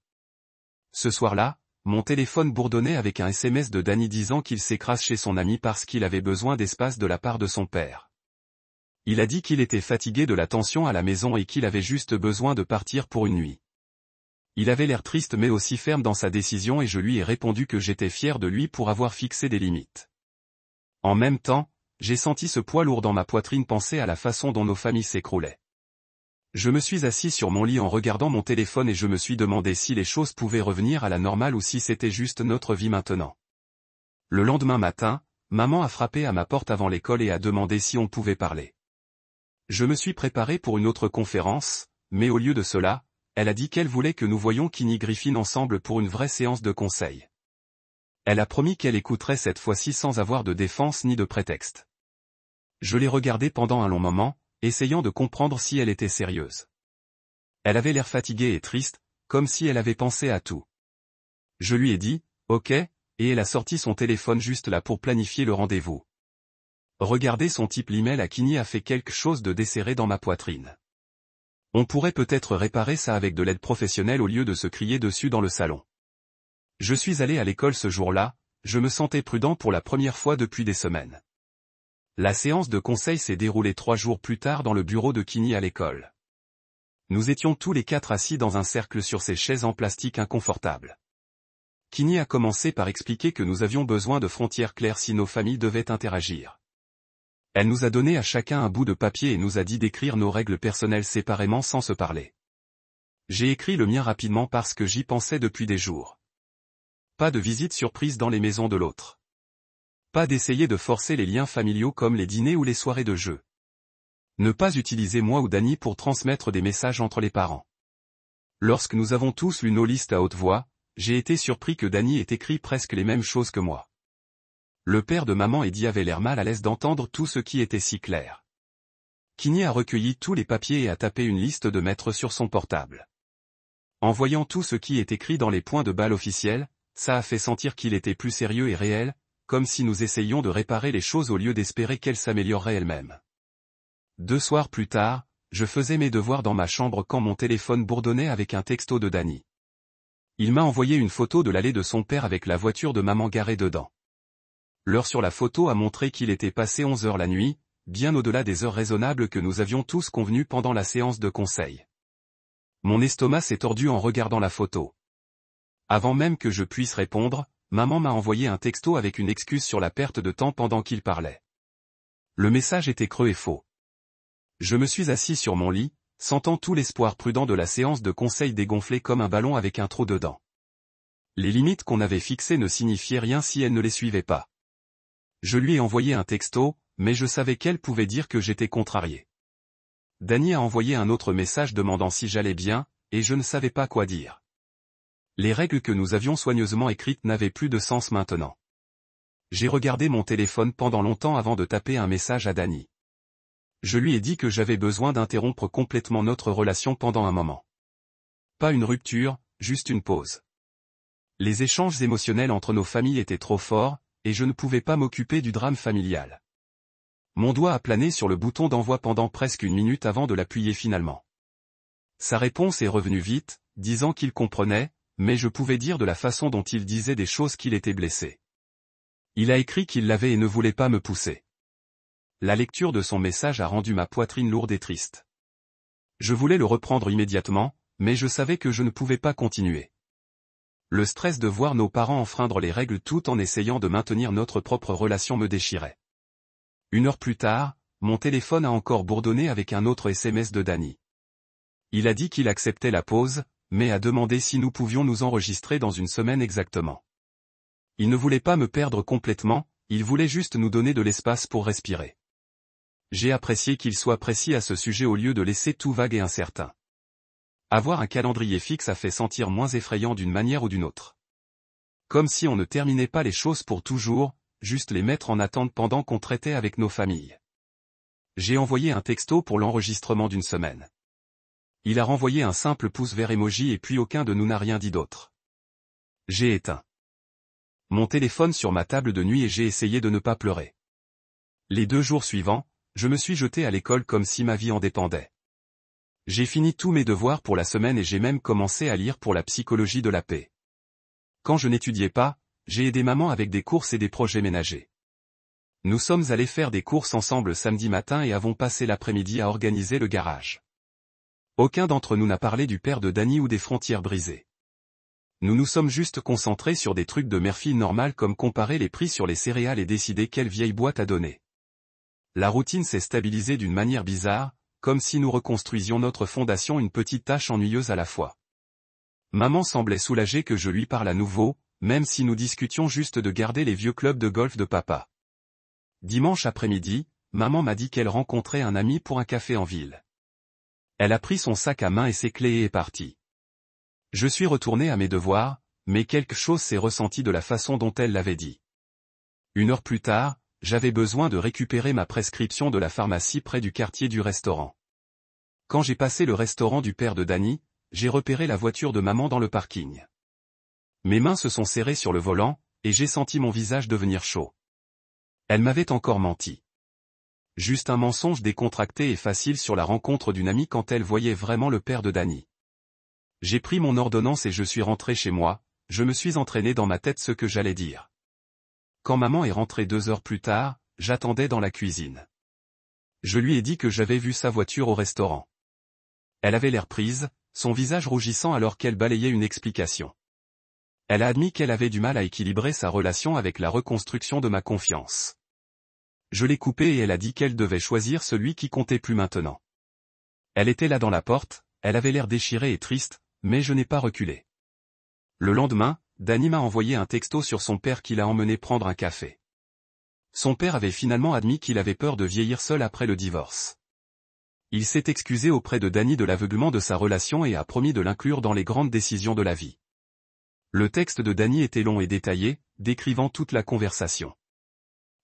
Ce soir-là, mon téléphone bourdonnait avec un SMS de Dany disant qu'il s'écrase chez son ami parce qu'il avait besoin d'espace de la part de son père. Il a dit qu'il était fatigué de la tension à la maison et qu'il avait juste besoin de partir pour une nuit. Il avait l'air triste mais aussi ferme dans sa décision et je lui ai répondu que j'étais fier de lui pour avoir fixé des limites. En même temps, j'ai senti ce poids lourd dans ma poitrine penser à la façon dont nos familles s'écroulaient. Je me suis assis sur mon lit en regardant mon téléphone et je me suis demandé si les choses pouvaient revenir à la normale ou si c'était juste notre vie maintenant. Le lendemain matin, maman a frappé à ma porte avant l'école et a demandé si on pouvait parler. Je me suis préparé pour une autre conférence, mais au lieu de cela, elle a dit qu'elle voulait que nous voyions Kenny Griffin ensemble pour une vraie séance de conseil. Elle a promis qu'elle écouterait cette fois-ci sans avoir de défense ni de prétexte. Je l'ai regardée pendant un long moment, essayant de comprendre si elle était sérieuse. Elle avait l'air fatiguée et triste, comme si elle avait pensé à tout. Je lui ai dit, « Ok », et elle a sorti son téléphone juste là pour planifier le rendez-vous. Regarder son type l'email à Kenny a fait quelque chose de desserré dans ma poitrine. On pourrait peut-être réparer ça avec de l'aide professionnelle au lieu de se crier dessus dans le salon. Je suis allé à l'école ce jour-là, je me sentais prudent pour la première fois depuis des semaines. La séance de conseil s'est déroulée 3 jours plus tard dans le bureau de Kenny à l'école. Nous étions tous les 4 assis dans un cercle sur ces chaises en plastique inconfortables. Kenny a commencé par expliquer que nous avions besoin de frontières claires si nos familles devaient interagir. Elle nous a donné à chacun un bout de papier et nous a dit d'écrire nos règles personnelles séparément sans se parler. J'ai écrit le mien rapidement parce que j'y pensais depuis des jours. Pas de visite surprise dans les maisons de l'autre. Pas d'essayer de forcer les liens familiaux comme les dîners ou les soirées de jeu. Ne pas utiliser moi ou Dany pour transmettre des messages entre les parents. Lorsque nous avons tous lu nos listes à haute voix, j'ai été surpris que Dany ait écrit presque les mêmes choses que moi. Le père de maman et Dee avait l'air mal à l'aise d'entendre tout ce qui était si clair. Kinney a recueilli tous les papiers et a tapé une liste de maîtres sur son portable. En voyant tout ce qui est écrit dans les points de balle officiels, ça a fait sentir qu'il était plus sérieux et réel, comme si nous essayions de réparer les choses au lieu d'espérer qu'elles s'amélioreraient elles-mêmes. 2 soirs plus tard, je faisais mes devoirs dans ma chambre quand mon téléphone bourdonnait avec un texto de Dany. Il m'a envoyé une photo de l'allée de son père avec la voiture de maman garée dedans. L'heure sur la photo a montré qu'il était passé 11 heures la nuit, bien au-delà des heures raisonnables que nous avions tous convenues pendant la séance de conseil. Mon estomac s'est tordu en regardant la photo. Avant même que je puisse répondre, maman m'a envoyé un texto avec une excuse sur la perte de temps pendant qu'il parlait. Le message était creux et faux. Je me suis assis sur mon lit, sentant tout l'espoir prudent de la séance de conseil dégonfler comme un ballon avec un trou dedans. Les limites qu'on avait fixées ne signifiaient rien si elles ne les suivaient pas. Je lui ai envoyé un texto, mais je savais qu'elle pouvait dire que j'étais contrarié. Dany a envoyé un autre message demandant si j'allais bien, et je ne savais pas quoi dire. Les règles que nous avions soigneusement écrites n'avaient plus de sens maintenant. J'ai regardé mon téléphone pendant longtemps avant de taper un message à Dany. Je lui ai dit que j'avais besoin d'interrompre complètement notre relation pendant un moment. Pas une rupture, juste une pause. Les échanges émotionnels entre nos familles étaient trop forts, et je ne pouvais pas m'occuper du drame familial. Mon doigt a plané sur le bouton d'envoi pendant presque une minute avant de l'appuyer finalement. Sa réponse est revenue vite, disant qu'il comprenait, mais je pouvais dire de la façon dont il disait des choses qu'il était blessé. Il a écrit qu'il l'avait et ne voulait pas me pousser. La lecture de son message a rendu ma poitrine lourde et triste. Je voulais le reprendre immédiatement, mais je savais que je ne pouvais pas continuer. Le stress de voir nos parents enfreindre les règles tout en essayant de maintenir notre propre relation me déchirait. 1 heure plus tard, mon téléphone a encore bourdonné avec un autre SMS de Dany. Il a dit qu'il acceptait la pause, mais a demandé si nous pouvions nous enregistrer dans une semaine exactement. Il ne voulait pas me perdre complètement, il voulait juste nous donner de l'espace pour respirer. J'ai apprécié qu'il soit précis à ce sujet au lieu de laisser tout vague et incertain. Avoir un calendrier fixe a fait sentir moins effrayant d'une manière ou d'une autre. Comme si on ne terminait pas les choses pour toujours, juste les mettre en attente pendant qu'on traitait avec nos familles. J'ai envoyé un texto pour l'enregistrement d'1 semaine. Il a renvoyé un simple pouce vert emoji et puis aucun de nous n'a rien dit d'autre. J'ai éteint mon téléphone sur ma table de nuit et j'ai essayé de ne pas pleurer. Les 2 jours suivants, je me suis jeté à l'école comme si ma vie en dépendait. J'ai fini tous mes devoirs pour la semaine et j'ai même commencé à lire pour la psychologie de la paix. Quand je n'étudiais pas, j'ai aidé maman avec des courses et des projets ménagers. Nous sommes allés faire des courses ensemble samedi matin et avons passé l'après-midi à organiser le garage. Aucun d'entre nous n'a parlé du père de Dany ou des frontières brisées. Nous nous sommes juste concentrés sur des trucs de mère-fille normales comme comparer les prix sur les céréales et décider quelle vieille boîte à donner. La routine s'est stabilisée d'une manière bizarre, comme si nous reconstruisions notre fondation une petite tâche ennuyeuse à la fois. Maman semblait soulagée que je lui parle à nouveau, même si nous discutions juste de garder les vieux clubs de golf de papa. Dimanche après-midi, maman m'a dit qu'elle rencontrait un ami pour un café en ville. Elle a pris son sac à main et ses clés et est partie. Je suis retourné à mes devoirs, mais quelque chose s'est ressenti de la façon dont elle l'avait dit. 1 heure plus tard, j'avais besoin de récupérer ma prescription de la pharmacie près du quartier du restaurant. Quand j'ai passé le restaurant du père de Dany, j'ai repéré la voiture de maman dans le parking. Mes mains se sont serrées sur le volant, et j'ai senti mon visage devenir chaud. Elle m'avait encore menti. Juste un mensonge décontracté et facile sur la rencontre d'une amie quand elle voyait vraiment le père de Dany. J'ai pris mon ordonnance et je suis rentré chez moi, je me suis entraîné dans ma tête ce que j'allais dire. Quand maman est rentrée 2 heures plus tard, j'attendais dans la cuisine. Je lui ai dit que j'avais vu sa voiture au restaurant. Elle avait l'air prise, son visage rougissant alors qu'elle balayait une explication. Elle a admis qu'elle avait du mal à équilibrer sa relation avec la reconstruction de ma confiance. Je l'ai coupée et elle a dit qu'elle devait choisir celui qui comptait plus maintenant. Elle était là dans la porte, elle avait l'air déchirée et triste, mais je n'ai pas reculé. Le lendemain, Dany m'a envoyé un texto sur son père qui l'a emmené prendre un café. Son père avait finalement admis qu'il avait peur de vieillir seul après le divorce. Il s'est excusé auprès de Dany de l'aveuglement de sa relation et a promis de l'inclure dans les grandes décisions de la vie. Le texte de Danny était long et détaillé, décrivant toute la conversation.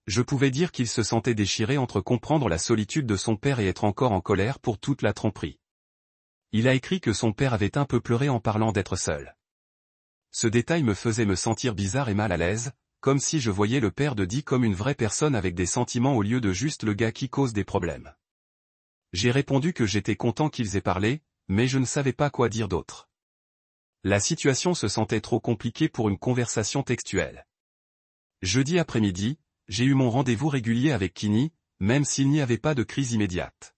Je pouvais dire qu'il se sentait déchiré entre comprendre la solitude de son père et être encore en colère pour toute la tromperie. Il a écrit que son père avait un peu pleuré en parlant d'être seul. Ce détail me faisait me sentir bizarre et mal à l'aise, comme si je voyais le père de Dee comme une vraie personne avec des sentiments au lieu de juste le gars qui cause des problèmes. J'ai répondu que j'étais content qu'ils aient parlé, mais je ne savais pas quoi dire d'autre. La situation se sentait trop compliquée pour une conversation textuelle. Jeudi après-midi, j'ai eu mon rendez-vous régulier avec Kenny, même s'il n'y avait pas de crise immédiate.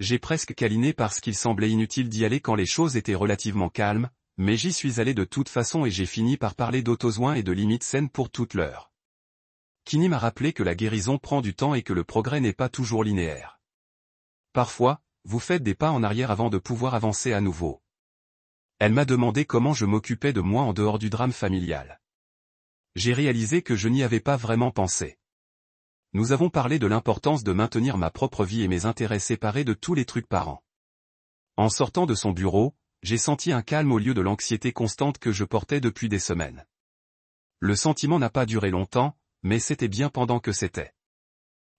J'ai presque câliné parce qu'il semblait inutile d'y aller quand les choses étaient relativement calmes, mais j'y suis allé de toute façon et j'ai fini par parler d'autosoin et de limites saines pour toute l'heure. Kenny m'a rappelé que la guérison prend du temps et que le progrès n'est pas toujours linéaire. Parfois, vous faites des pas en arrière avant de pouvoir avancer à nouveau. Elle m'a demandé comment je m'occupais de moi en dehors du drame familial. J'ai réalisé que je n'y avais pas vraiment pensé. Nous avons parlé de l'importance de maintenir ma propre vie et mes intérêts séparés de tous les trucs parents. En sortant de son bureau, j'ai senti un calme au lieu de l'anxiété constante que je portais depuis des semaines. Le sentiment n'a pas duré longtemps, mais c'était bien pendant que c'était.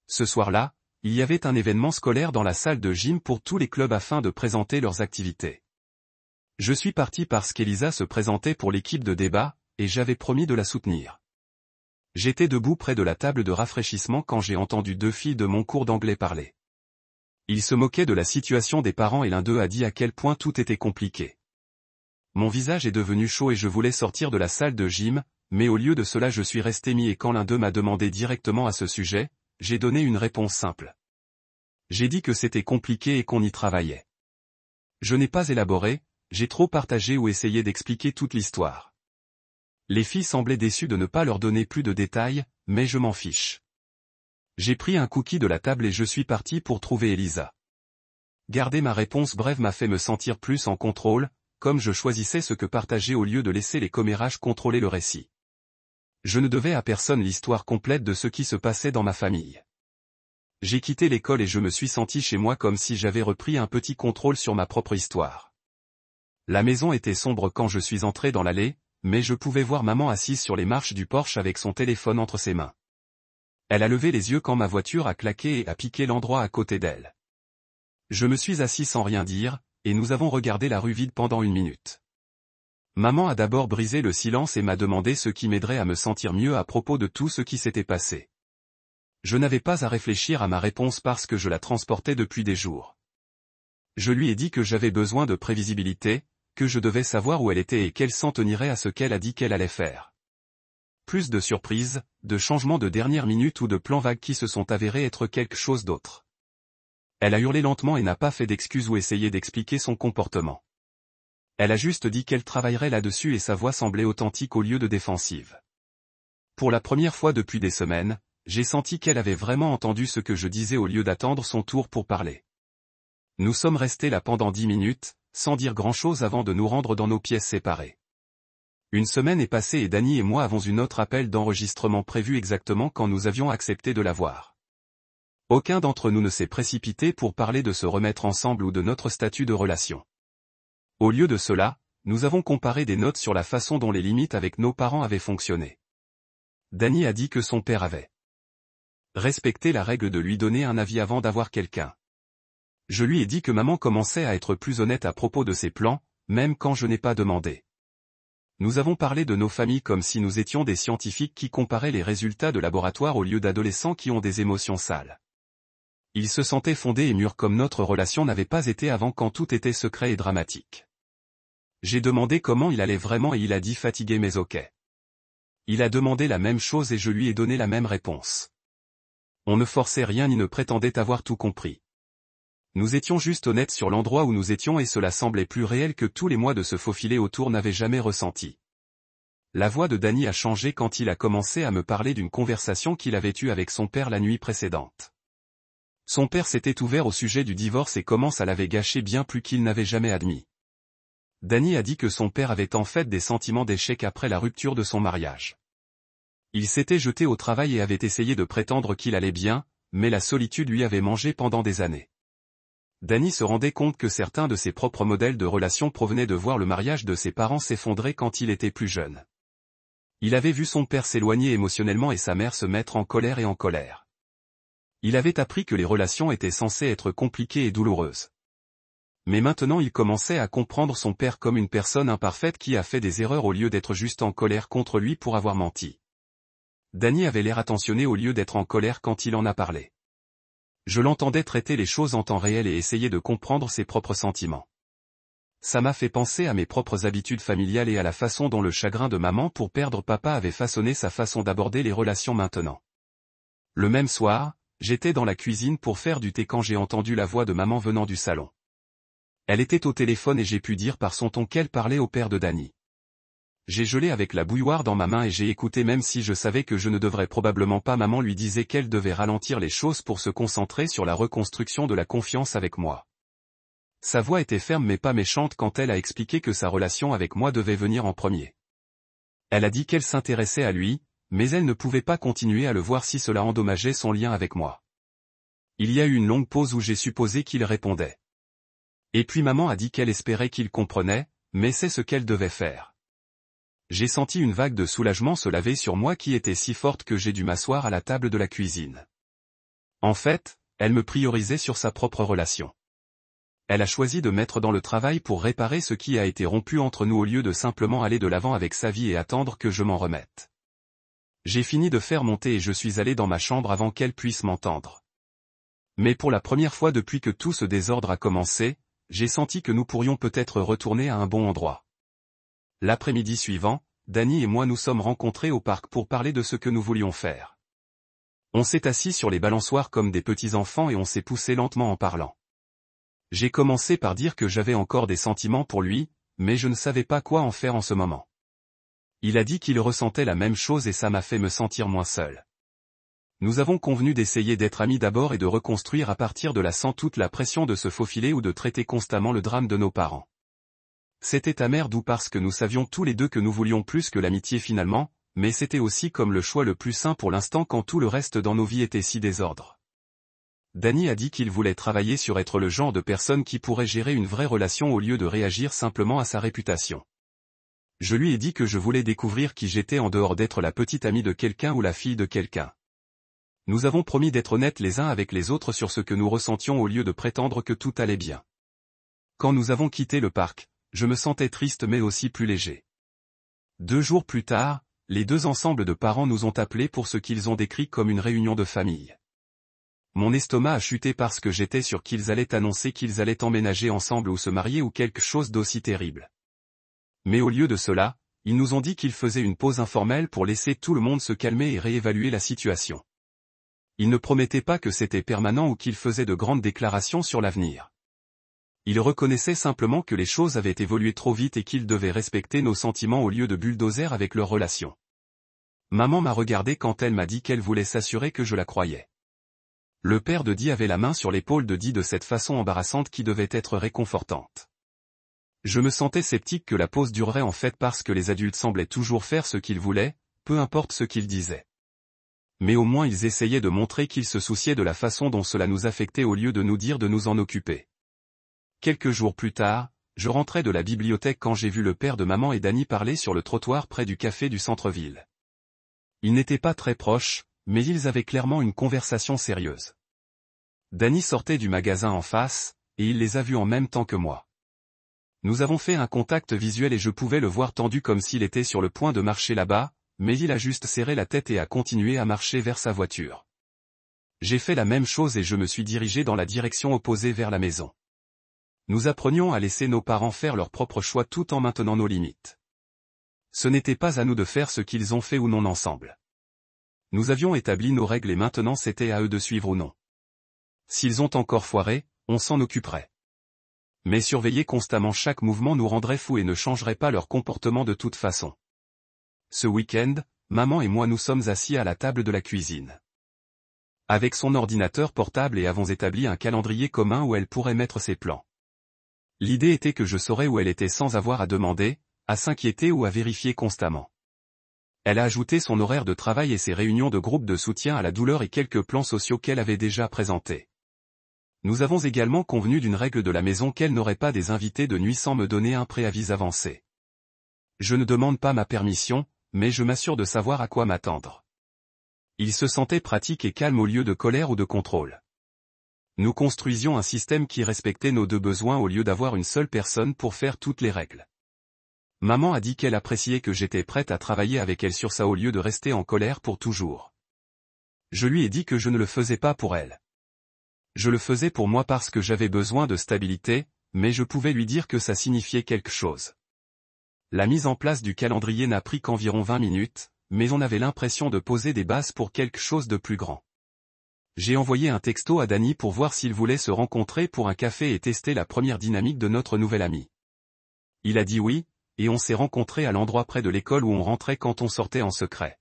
Ce soir-là, il y avait un événement scolaire dans la salle de gym pour tous les clubs afin de présenter leurs activités. Je suis parti parce qu'Elisa se présentait pour l'équipe de débat, et j'avais promis de la soutenir. J'étais debout près de la table de rafraîchissement quand j'ai entendu deux filles de mon cours d'anglais parler. Ils se moquaient de la situation des parents et l'un d'eux a dit à quel point tout était compliqué. Mon visage est devenu chaud et je voulais sortir de la salle de gym, mais au lieu de cela je suis resté mis et quand l'un d'eux m'a demandé directement à ce sujet, j'ai donné une réponse simple. J'ai dit que c'était compliqué et qu'on y travaillait. Je n'ai pas élaboré, j'ai trop partagé ou essayé d'expliquer toute l'histoire. Les filles semblaient déçues de ne pas leur donner plus de détails, mais je m'en fiche. J'ai pris un cookie de la table et je suis parti pour trouver Elisa. Garder ma réponse brève m'a fait me sentir plus en contrôle, comme je choisissais ce que partager au lieu de laisser les commérages contrôler le récit. Je ne devais à personne l'histoire complète de ce qui se passait dans ma famille. J'ai quitté l'école et je me suis senti chez moi comme si j'avais repris un petit contrôle sur ma propre histoire. La maison était sombre quand je suis entré dans l'allée, mais je pouvais voir maman assise sur les marches du porche avec son téléphone entre ses mains. Elle a levé les yeux quand ma voiture a claqué et a piqué l'endroit à côté d'elle. Je me suis assis sans rien dire, et nous avons regardé la rue vide pendant 1 minute. Maman a d'abord brisé le silence et m'a demandé ce qui m'aiderait à me sentir mieux à propos de tout ce qui s'était passé. Je n'avais pas à réfléchir à ma réponse parce que je la transportais depuis des jours. Je lui ai dit que j'avais besoin de prévisibilité, que je devais savoir où elle était et qu'elle s'en tenirait à ce qu'elle a dit qu'elle allait faire. Plus de surprises, de changements de dernière minute ou de plans vagues qui se sont avérés être quelque chose d'autre. Elle a hurlé lentement et n'a pas fait d'excuses ou essayé d'expliquer son comportement. Elle a juste dit qu'elle travaillerait là-dessus et sa voix semblait authentique au lieu de défensive. Pour la première fois depuis des semaines, j'ai senti qu'elle avait vraiment entendu ce que je disais au lieu d'attendre son tour pour parler. Nous sommes restés là pendant 10 minutes, sans dire grand-chose avant de nous rendre dans nos pièces séparées. 1 semaine est passée et Danny et moi avons une autre appel d'enregistrement prévu exactement quand nous avions accepté de l'avoir. Aucun d'entre nous ne s'est précipité pour parler de se remettre ensemble ou de notre statut de relation. Au lieu de cela, nous avons comparé des notes sur la façon dont les limites avec nos parents avaient fonctionné. Danny a dit que son père avait respecté la règle de lui donner un avis avant d'avoir quelqu'un. Je lui ai dit que maman commençait à être plus honnête à propos de ses plans, même quand je n'ai pas demandé. Nous avons parlé de nos familles comme si nous étions des scientifiques qui comparaient les résultats de laboratoire au lieu d'adolescents qui ont des émotions sales. Il se sentait fondé et mûr comme notre relation n'avait pas été avant quand tout était secret et dramatique. J'ai demandé comment il allait vraiment et il a dit fatigué mais ok. Il a demandé la même chose et je lui ai donné la même réponse. On ne forçait rien ni ne prétendait avoir tout compris. Nous étions juste honnêtes sur l'endroit où nous étions et cela semblait plus réel que tous les mois de se faufiler autour n'avaient jamais ressenti. La voix de Danny a changé quand il a commencé à me parler d'une conversation qu'il avait eue avec son père la nuit précédente. Son père s'était ouvert au sujet du divorce et comment ça l'avait gâché bien plus qu'il n'avait jamais admis. Danny a dit que son père avait en fait des sentiments d'échec après la rupture de son mariage. Il s'était jeté au travail et avait essayé de prétendre qu'il allait bien, mais la solitude lui avait mangé pendant des années. Danny se rendait compte que certains de ses propres modèles de relations provenaient de voir le mariage de ses parents s'effondrer quand il était plus jeune. Il avait vu son père s'éloigner émotionnellement et sa mère se mettre en colère et en colère. Il avait appris que les relations étaient censées être compliquées et douloureuses. Mais maintenant il commençait à comprendre son père comme une personne imparfaite qui a fait des erreurs au lieu d'être juste en colère contre lui pour avoir menti. Danny avait l'air attentionné au lieu d'être en colère quand il en a parlé. Je l'entendais traiter les choses en temps réel et essayer de comprendre ses propres sentiments. Ça m'a fait penser à mes propres habitudes familiales et à la façon dont le chagrin de maman pour perdre papa avait façonné sa façon d'aborder les relations maintenant. Le même soir, j'étais dans la cuisine pour faire du thé quand j'ai entendu la voix de maman venant du salon. Elle était au téléphone et j'ai pu dire par son ton qu'elle parlait au père de Danny. J'ai gelé avec la bouilloire dans ma main et j'ai écouté même si je savais que je ne devrais probablement pas. Maman lui disait qu'elle devait ralentir les choses pour se concentrer sur la reconstruction de la confiance avec moi. Sa voix était ferme mais pas méchante quand elle a expliqué que sa relation avec moi devait venir en premier. Elle a dit qu'elle s'intéressait à lui, mais elle ne pouvait pas continuer à le voir si cela endommageait son lien avec moi. Il y a eu une longue pause où j'ai supposé qu'il répondait. Et puis maman a dit qu'elle espérait qu'il comprenait, mais c'est ce qu'elle devait faire. J'ai senti une vague de soulagement se laver sur moi qui était si forte que j'ai dû m'asseoir à la table de la cuisine. En fait, elle me priorisait sur sa propre relation. Elle a choisi de mettre dans le travail pour réparer ce qui a été rompu entre nous au lieu de simplement aller de l'avant avec sa vie et attendre que je m'en remette. J'ai fini de faire mon thé et je suis allé dans ma chambre avant qu'elle puisse m'entendre. Mais pour la première fois depuis que tout ce désordre a commencé, j'ai senti que nous pourrions peut-être retourner à un bon endroit. L'après-midi suivant, Danny et moi nous sommes rencontrés au parc pour parler de ce que nous voulions faire. On s'est assis sur les balançoires comme des petits enfants et on s'est poussé lentement en parlant. J'ai commencé par dire que j'avais encore des sentiments pour lui, mais je ne savais pas quoi en faire en ce moment. Il a dit qu'il ressentait la même chose et ça m'a fait me sentir moins seul. Nous avons convenu d'essayer d'être amis d'abord et de reconstruire à partir de là sans toute la pression de se faufiler ou de traiter constamment le drame de nos parents. C'était amer d'où parce que nous savions tous les deux que nous voulions plus que l'amitié finalement, mais c'était aussi comme le choix le plus sain pour l'instant quand tout le reste dans nos vies était si désordre. Danny a dit qu'il voulait travailler sur être le genre de personne qui pourrait gérer une vraie relation au lieu de réagir simplement à sa réputation. Je lui ai dit que je voulais découvrir qui j'étais en dehors d'être la petite amie de quelqu'un ou la fille de quelqu'un. Nous avons promis d'être honnêtes les uns avec les autres sur ce que nous ressentions au lieu de prétendre que tout allait bien. Quand nous avons quitté le parc, je me sentais triste mais aussi plus léger. 2 jours plus tard, les deux ensembles de parents nous ont appelés pour ce qu'ils ont décrit comme une réunion de famille. Mon estomac a chuté parce que j'étais sûr qu'ils allaient annoncer qu'ils allaient emménager ensemble ou se marier ou quelque chose d'aussi terrible. Mais au lieu de cela, ils nous ont dit qu'ils faisaient une pause informelle pour laisser tout le monde se calmer et réévaluer la situation. Ils ne promettaient pas que c'était permanent ou qu'ils faisaient de grandes déclarations sur l'avenir. Ils reconnaissaient simplement que les choses avaient évolué trop vite et qu'ils devaient respecter nos sentiments au lieu de bulldozer avec leur relation. Maman m'a regardé quand elle m'a dit qu'elle voulait s'assurer que je la croyais. Le père de Dee avait la main sur l'épaule de Dee de cette façon embarrassante qui devait être réconfortante. Je me sentais sceptique que la pause durerait en fait parce que les adultes semblaient toujours faire ce qu'ils voulaient, peu importe ce qu'ils disaient. Mais au moins ils essayaient de montrer qu'ils se souciaient de la façon dont cela nous affectait au lieu de nous dire de nous en occuper. Quelques jours plus tard, je rentrais de la bibliothèque quand j'ai vu le père de maman et Danny parler sur le trottoir près du café du centre-ville. Ils n'étaient pas très proches, mais ils avaient clairement une conversation sérieuse. Danny sortait du magasin en face, et il les a vus en même temps que moi. Nous avons fait un contact visuel et je pouvais le voir tendu comme s'il était sur le point de marcher là-bas, mais il a juste serré la tête et a continué à marcher vers sa voiture. J'ai fait la même chose et je me suis dirigé dans la direction opposée vers la maison. Nous apprenions à laisser nos parents faire leur propre choix tout en maintenant nos limites. Ce n'était pas à nous de faire ce qu'ils ont fait ou non ensemble. Nous avions établi nos règles et maintenant c'était à eux de suivre ou non. S'ils ont encore foiré, on s'en occuperait. Mais surveiller constamment chaque mouvement nous rendrait fous et ne changerait pas leur comportement de toute façon. Ce week-end, maman et moi nous sommes assis à la table de la cuisine. Avec son ordinateur portable et avons établi un calendrier commun où elle pourrait mettre ses plans. L'idée était que je saurais où elle était sans avoir à demander, à s'inquiéter ou à vérifier constamment. Elle a ajouté son horaire de travail et ses réunions de groupe de soutien à la douleur et quelques plans sociaux qu'elle avait déjà présentés. Nous avons également convenu d'une règle de la maison qu'elle n'aurait pas des invités de nuit sans me donner un préavis avancé. Je ne demande pas ma permission, mais je m'assure de savoir à quoi m'attendre. Il se sentait pratique et calme au lieu de colère ou de contrôle. Nous construisions un système qui respectait nos deux besoins au lieu d'avoir une seule personne pour faire toutes les règles. Maman a dit qu'elle appréciait que j'étais prête à travailler avec elle sur ça au lieu de rester en colère pour toujours. Je lui ai dit que je ne le faisais pas pour elle. Je le faisais pour moi parce que j'avais besoin de stabilité, mais je pouvais lui dire que ça signifiait quelque chose. La mise en place du calendrier n'a pris qu'environ 20 minutes, mais on avait l'impression de poser des bases pour quelque chose de plus grand. J'ai envoyé un texto à Dany pour voir s'il voulait se rencontrer pour un café et tester la première dynamique de notre nouvel ami. Il a dit oui, et on s'est rencontrés à l'endroit près de l'école où on rentrait quand on sortait en secret.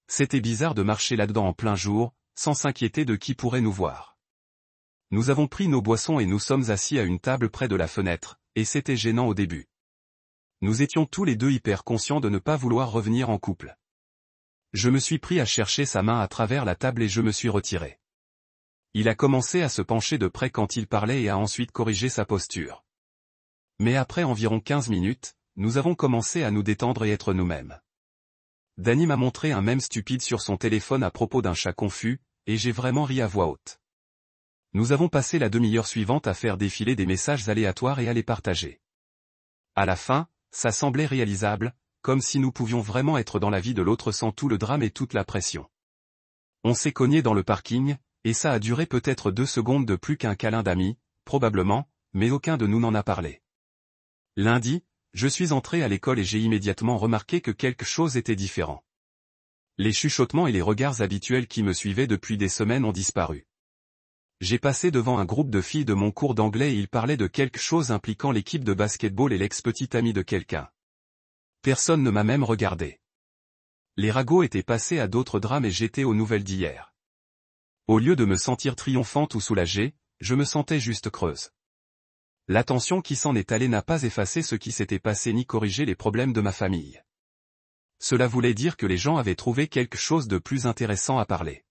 C'était bizarre de marcher là-dedans en plein jour, sans s'inquiéter de qui pourrait nous voir. Nous avons pris nos boissons et nous sommes assis à une table près de la fenêtre, et c'était gênant au début. Nous étions tous les deux hyper conscients de ne pas vouloir revenir en couple. Je me suis pris à chercher sa main à travers la table et je me suis retiré. Il a commencé à se pencher de près quand il parlait et a ensuite corrigé sa posture. Mais après environ 15 minutes, nous avons commencé à nous détendre et être nous-mêmes. Dany m'a montré un mème stupide sur son téléphone à propos d'un chat confus, et j'ai vraiment ri à voix haute. Nous avons passé la demi-heure suivante à faire défiler des messages aléatoires et à les partager. À la fin, ça semblait réalisable, comme si nous pouvions vraiment être dans la vie de l'autre sans tout le drame et toute la pression. On s'est cogné dans le parking, et ça a duré peut-être 2 secondes de plus qu'un câlin d'amis, probablement, mais aucun de nous n'en a parlé. Lundi, je suis entré à l'école et j'ai immédiatement remarqué que quelque chose était différent. Les chuchotements et les regards habituels qui me suivaient depuis des semaines ont disparu. J'ai passé devant un groupe de filles de mon cours d'anglais et ils parlaient de quelque chose impliquant l'équipe de basketball et l'ex-petite amie de quelqu'un. Personne ne m'a même regardé. Les ragots étaient passés à d'autres drames et j'étais aux nouvelles d'hier. Au lieu de me sentir triomphante ou soulagée, je me sentais juste creuse. L'attention qui s'en est allée n'a pas effacé ce qui s'était passé ni corrigé les problèmes de ma famille. Cela voulait dire que les gens avaient trouvé quelque chose de plus intéressant à parler.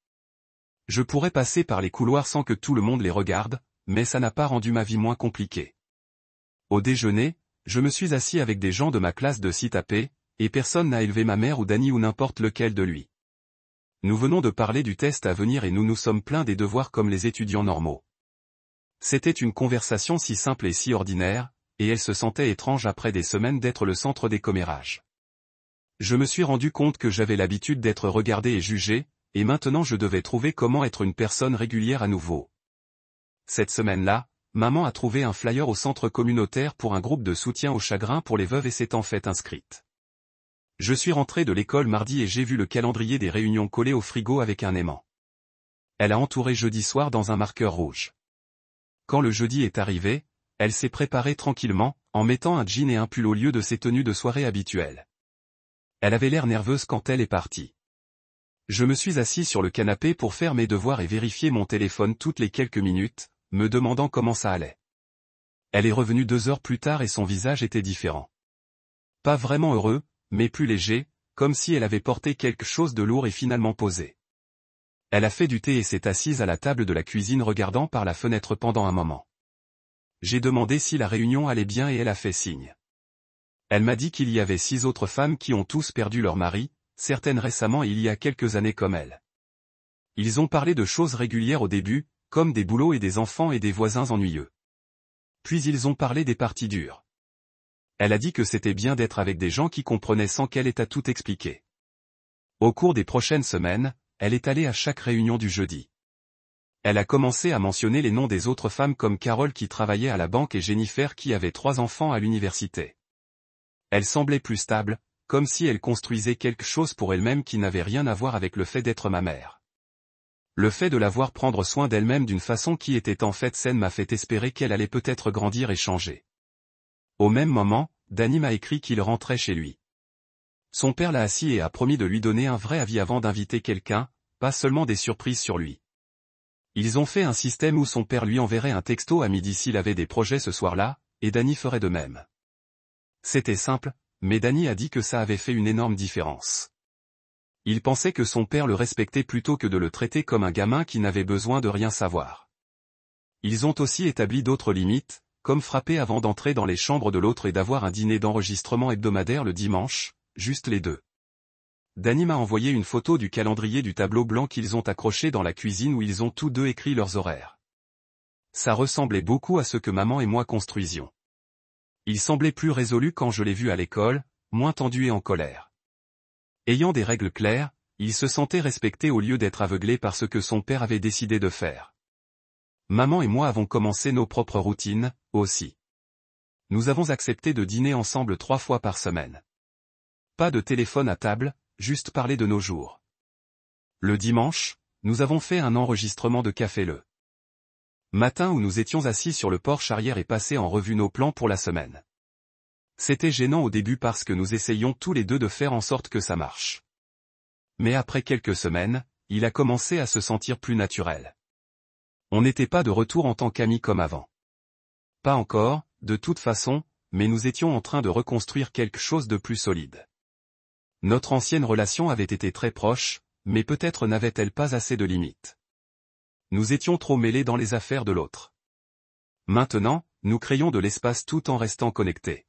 Je pourrais passer par les couloirs sans que tout le monde les regarde, mais ça n'a pas rendu ma vie moins compliquée. Au déjeuner, je me suis assis avec des gens de ma classe de CITAP, et personne n'a élevé ma mère ou Dany ou n'importe lequel de lui. Nous venons de parler du test à venir et nous nous sommes plaints des devoirs comme les étudiants normaux. C'était une conversation si simple et si ordinaire, et elle se sentait étrange après des semaines d'être le centre des commérages. Je me suis rendu compte que j'avais l'habitude d'être regardé et jugé, et maintenant je devais trouver comment être une personne régulière à nouveau. Cette semaine-là, maman a trouvé un flyer au centre communautaire pour un groupe de soutien au chagrin pour les veuves et s'est en fait inscrite. Je suis rentré de l'école mardi et j'ai vu le calendrier des réunions collé au frigo avec un aimant. Elle a entouré jeudi soir dans un marqueur rouge. Quand le jeudi est arrivé, elle s'est préparée tranquillement, en mettant un jean et un pull au lieu de ses tenues de soirée habituelles. Elle avait l'air nerveuse quand elle est partie. Je me suis assis sur le canapé pour faire mes devoirs et vérifier mon téléphone toutes les quelques minutes, me demandant comment ça allait. Elle est revenue 2 heures plus tard et son visage était différent. Pas vraiment heureux, mais plus léger, comme si elle avait porté quelque chose de lourd et finalement posé. Elle a fait du thé et s'est assise à la table de la cuisine regardant par la fenêtre pendant un moment. J'ai demandé si la réunion allait bien et elle a fait signe. Elle m'a dit qu'il y avait 6 autres femmes qui ont tous perdu leur mari, certaines récemment et il y a quelques années comme elle. Ils ont parlé de choses régulières au début, comme des boulots et des enfants et des voisins ennuyeux. Puis ils ont parlé des parties dures. Elle a dit que c'était bien d'être avec des gens qui comprenaient sans qu'elle ait à tout expliquer. Au cours des prochaines semaines, elle est allée à chaque réunion du jeudi. Elle a commencé à mentionner les noms des autres femmes comme Carole qui travaillait à la banque et Jennifer qui avait 3 enfants à l'université. Elle semblait plus stable, comme si elle construisait quelque chose pour elle-même qui n'avait rien à voir avec le fait d'être ma mère. Le fait de la voir prendre soin d'elle-même d'une façon qui était en fait saine m'a fait espérer qu'elle allait peut-être grandir et changer. Au même moment, Dany m'a écrit qu'il rentrait chez lui. Son père l'a assis et a promis de lui donner un vrai avis avant d'inviter quelqu'un, pas seulement des surprises sur lui. Ils ont fait un système où son père lui enverrait un texto à midi s'il avait des projets ce soir-là, et Dany ferait de même. C'était simple, mais Dany a dit que ça avait fait une énorme différence. Il pensait que son père le respectait plutôt que de le traiter comme un gamin qui n'avait besoin de rien savoir. Ils ont aussi établi d'autres limites, comme frapper avant d'entrer dans les chambres de l'autre et d'avoir un dîner d'enregistrement hebdomadaire le dimanche, juste les deux. Dany m'a envoyé une photo du calendrier du tableau blanc qu'ils ont accroché dans la cuisine où ils ont tous deux écrit leurs horaires. Ça ressemblait beaucoup à ce que maman et moi construisions. Il semblait plus résolu quand je l'ai vu à l'école, moins tendu et en colère. Ayant des règles claires, il se sentait respecté au lieu d'être aveuglé par ce que son père avait décidé de faire. Maman et moi avons commencé nos propres routines, aussi. Nous avons accepté de dîner ensemble 3 fois par semaine. Pas de téléphone à table, juste parler de nos jours. Le dimanche, nous avons fait un enregistrement de café le matin où nous étions assis sur le porche arrière et passé en revue nos plans pour la semaine. C'était gênant au début parce que nous essayions tous les deux de faire en sorte que ça marche. Mais après quelques semaines, il a commencé à se sentir plus naturel. On n'était pas de retour en tant qu'amis comme avant. Pas encore, de toute façon, mais nous étions en train de reconstruire quelque chose de plus solide. Notre ancienne relation avait été très proche, mais peut-être n'avait-elle pas assez de limites. Nous étions trop mêlés dans les affaires de l'autre. Maintenant, nous créons de l'espace tout en restant connectés.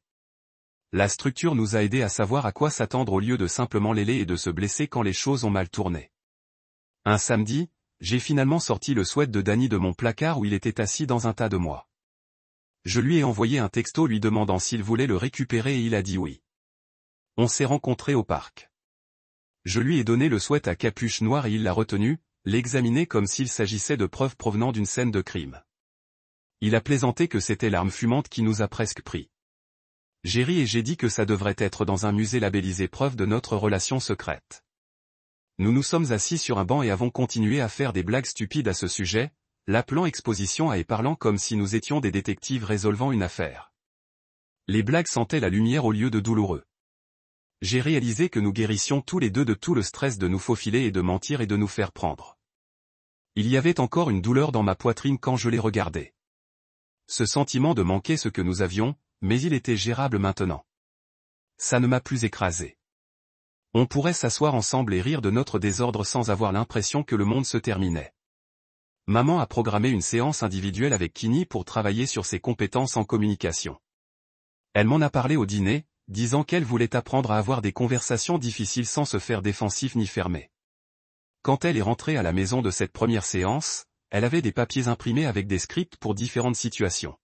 La structure nous a aidés à savoir à quoi s'attendre au lieu de simplement l'ailer et de se blesser quand les choses ont mal tourné. Un samedi, j'ai finalement sorti le sweat de Dany de mon placard où il était assis dans un tas de mois. Je lui ai envoyé un texto lui demandant s'il voulait le récupérer et il a dit oui. On s'est rencontrés au parc. Je lui ai donné le sweat à capuche noire et il l'a retenu, l'examiné comme s'il s'agissait de preuves provenant d'une scène de crime. Il a plaisanté que c'était l'arme fumante qui nous a presque pris. J'ai ri et j'ai dit que ça devrait être dans un musée labellisé preuve de notre relation secrète. Nous nous sommes assis sur un banc et avons continué à faire des blagues stupides à ce sujet, l'appelant exposition et parlant comme si nous étions des détectives résolvant une affaire. Les blagues sentaient la lumière au lieu de douloureux. J'ai réalisé que nous guérissions tous les deux de tout le stress de nous faufiler et de mentir et de nous faire prendre. Il y avait encore une douleur dans ma poitrine quand je les regardais. Ce sentiment de manquer ce que nous avions, mais il était gérable maintenant. Ça ne m'a plus écrasé. On pourrait s'asseoir ensemble et rire de notre désordre sans avoir l'impression que le monde se terminait. Maman a programmé une séance individuelle avec Kini pour travailler sur ses compétences en communication. Elle m'en a parlé au dîner, disant qu'elle voulait apprendre à avoir des conversations difficiles sans se faire défensif ni fermé. Quand elle est rentrée à la maison de cette première séance, elle avait des papiers imprimés avec des scripts pour différentes situations.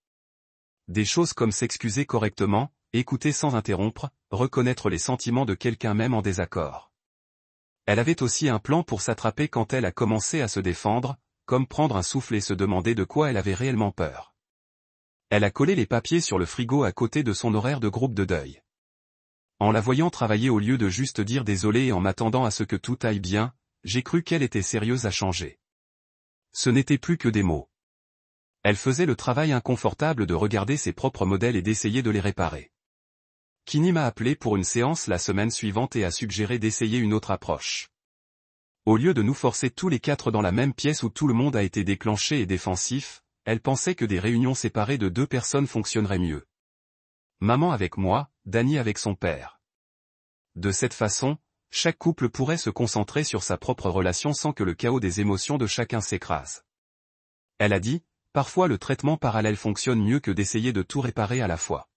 Des choses comme s'excuser correctement, écouter sans interrompre, reconnaître les sentiments de quelqu'un même en désaccord. Elle avait aussi un plan pour s'attraper quand elle a commencé à se défendre, comme prendre un souffle et se demander de quoi elle avait réellement peur. Elle a collé les papiers sur le frigo à côté de son horaire de groupe de deuil. En la voyant travailler au lieu de juste dire désolé et en m'attendant à ce que tout aille bien, j'ai cru qu'elle était sérieuse à changer. Ce n'était plus que des mots. Elle faisait le travail inconfortable de regarder ses propres modèles et d'essayer de les réparer. Kini m'a appelé pour une séance la semaine suivante et a suggéré d'essayer une autre approche. Au lieu de nous forcer tous les 4 dans la même pièce où tout le monde a été déclenché et défensif, elle pensait que des réunions séparées de 2 personnes fonctionneraient mieux. Maman avec moi, Dany avec son père. De cette façon, chaque couple pourrait se concentrer sur sa propre relation sans que le chaos des émotions de chacun s'écrase. Elle a dit, parfois le traitement parallèle fonctionne mieux que d'essayer de tout réparer à la fois.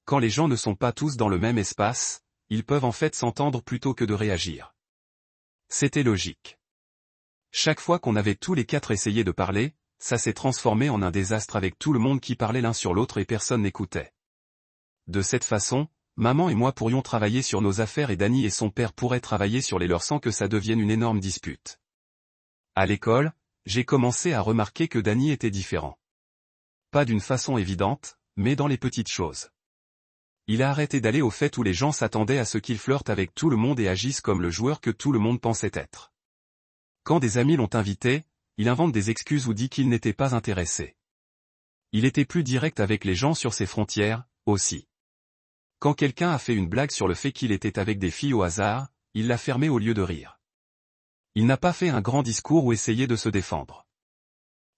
Quand les gens ne sont pas tous dans le même espace, ils peuvent en fait s'entendre plutôt que de réagir. C'était logique. Chaque fois qu'on avait tous les 4 essayé de parler, ça s'est transformé en un désastre avec tout le monde qui parlait l'un sur l'autre et personne n'écoutait. De cette façon, maman et moi pourrions travailler sur nos affaires et Dany et son père pourraient travailler sur les leurs sans que ça devienne une énorme dispute. À l'école, j'ai commencé à remarquer que Dany était différent. Pas d'une façon évidente, mais dans les petites choses. Il a arrêté d'aller au fait où les gens s'attendaient à ce qu'il flirte avec tout le monde et agisse comme le joueur que tout le monde pensait être. Quand des amis l'ont invité, il invente des excuses ou dit qu'il n'était pas intéressé. Il était plus direct avec les gens sur ses frontières, aussi. Quand quelqu'un a fait une blague sur le fait qu'il était avec des filles au hasard, il l'a fermé au lieu de rire. Il n'a pas fait un grand discours ou essayé de se défendre.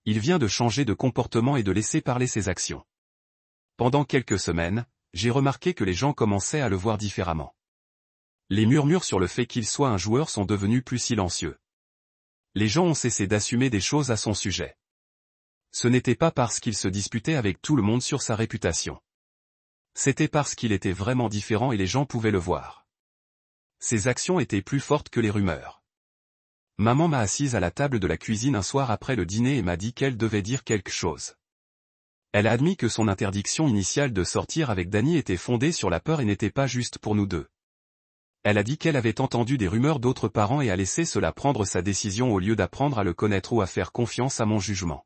Il vient de changer de comportement et de laisser parler ses actions. Pendant quelques semaines, j'ai remarqué que les gens commençaient à le voir différemment. Les murmures sur le fait qu'il soit un joueur sont devenus plus silencieux. Les gens ont cessé d'assumer des choses à son sujet. Ce n'était pas parce qu'il se disputait avec tout le monde sur sa réputation. C'était parce qu'il était vraiment différent et les gens pouvaient le voir. Ses actions étaient plus fortes que les rumeurs. Maman m'a assise à la table de la cuisine un soir après le dîner et m'a dit qu'elle devait dire quelque chose. Elle a admis que son interdiction initiale de sortir avec Danny était fondée sur la peur et n'était pas juste pour nous deux. Elle a dit qu'elle avait entendu des rumeurs d'autres parents et a laissé cela prendre sa décision au lieu d'apprendre à le connaître ou à faire confiance à mon jugement.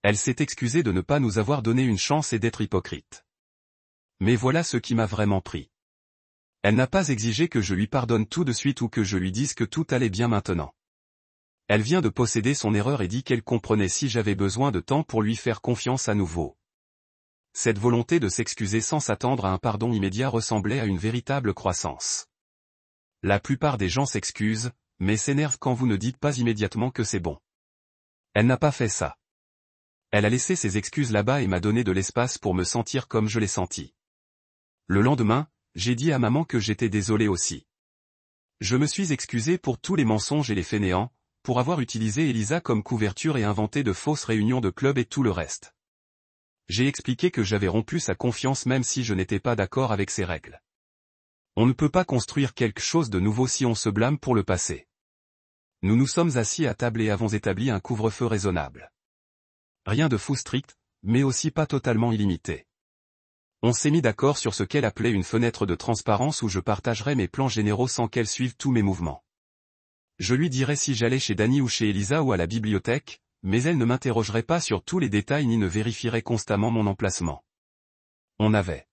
Elle s'est excusée de ne pas nous avoir donné une chance et d'être hypocrite. Mais voilà ce qui m'a vraiment pris. Elle n'a pas exigé que je lui pardonne tout de suite ou que je lui dise que tout allait bien maintenant. Elle vient de posséder son erreur et dit qu'elle comprenait si j'avais besoin de temps pour lui faire confiance à nouveau. Cette volonté de s'excuser sans s'attendre à un pardon immédiat ressemblait à une véritable croissance. La plupart des gens s'excusent, mais s'énervent quand vous ne dites pas immédiatement que c'est bon. Elle n'a pas fait ça. Elle a laissé ses excuses là-bas et m'a donné de l'espace pour me sentir comme je l'ai senti. Le lendemain, j'ai dit à maman que j'étais désolé aussi. Je me suis excusé pour tous les mensonges et les fainéants, pour avoir utilisé Elisa comme couverture et inventé de fausses réunions de club et tout le reste. J'ai expliqué que j'avais rompu sa confiance même si je n'étais pas d'accord avec ses règles. On ne peut pas construire quelque chose de nouveau si on se blâme pour le passé. Nous nous sommes assis à table et avons établi un couvre-feu raisonnable. Rien de fou strict, mais aussi pas totalement illimité. On s'est mis d'accord sur ce qu'elle appelait une fenêtre de transparence où je partagerais mes plans généraux sans qu'elle suive tous mes mouvements. Je lui dirais si j'allais chez Danny ou chez Elisa ou à la bibliothèque, mais elle ne m'interrogerait pas sur tous les détails ni ne vérifierait constamment mon emplacement. On avait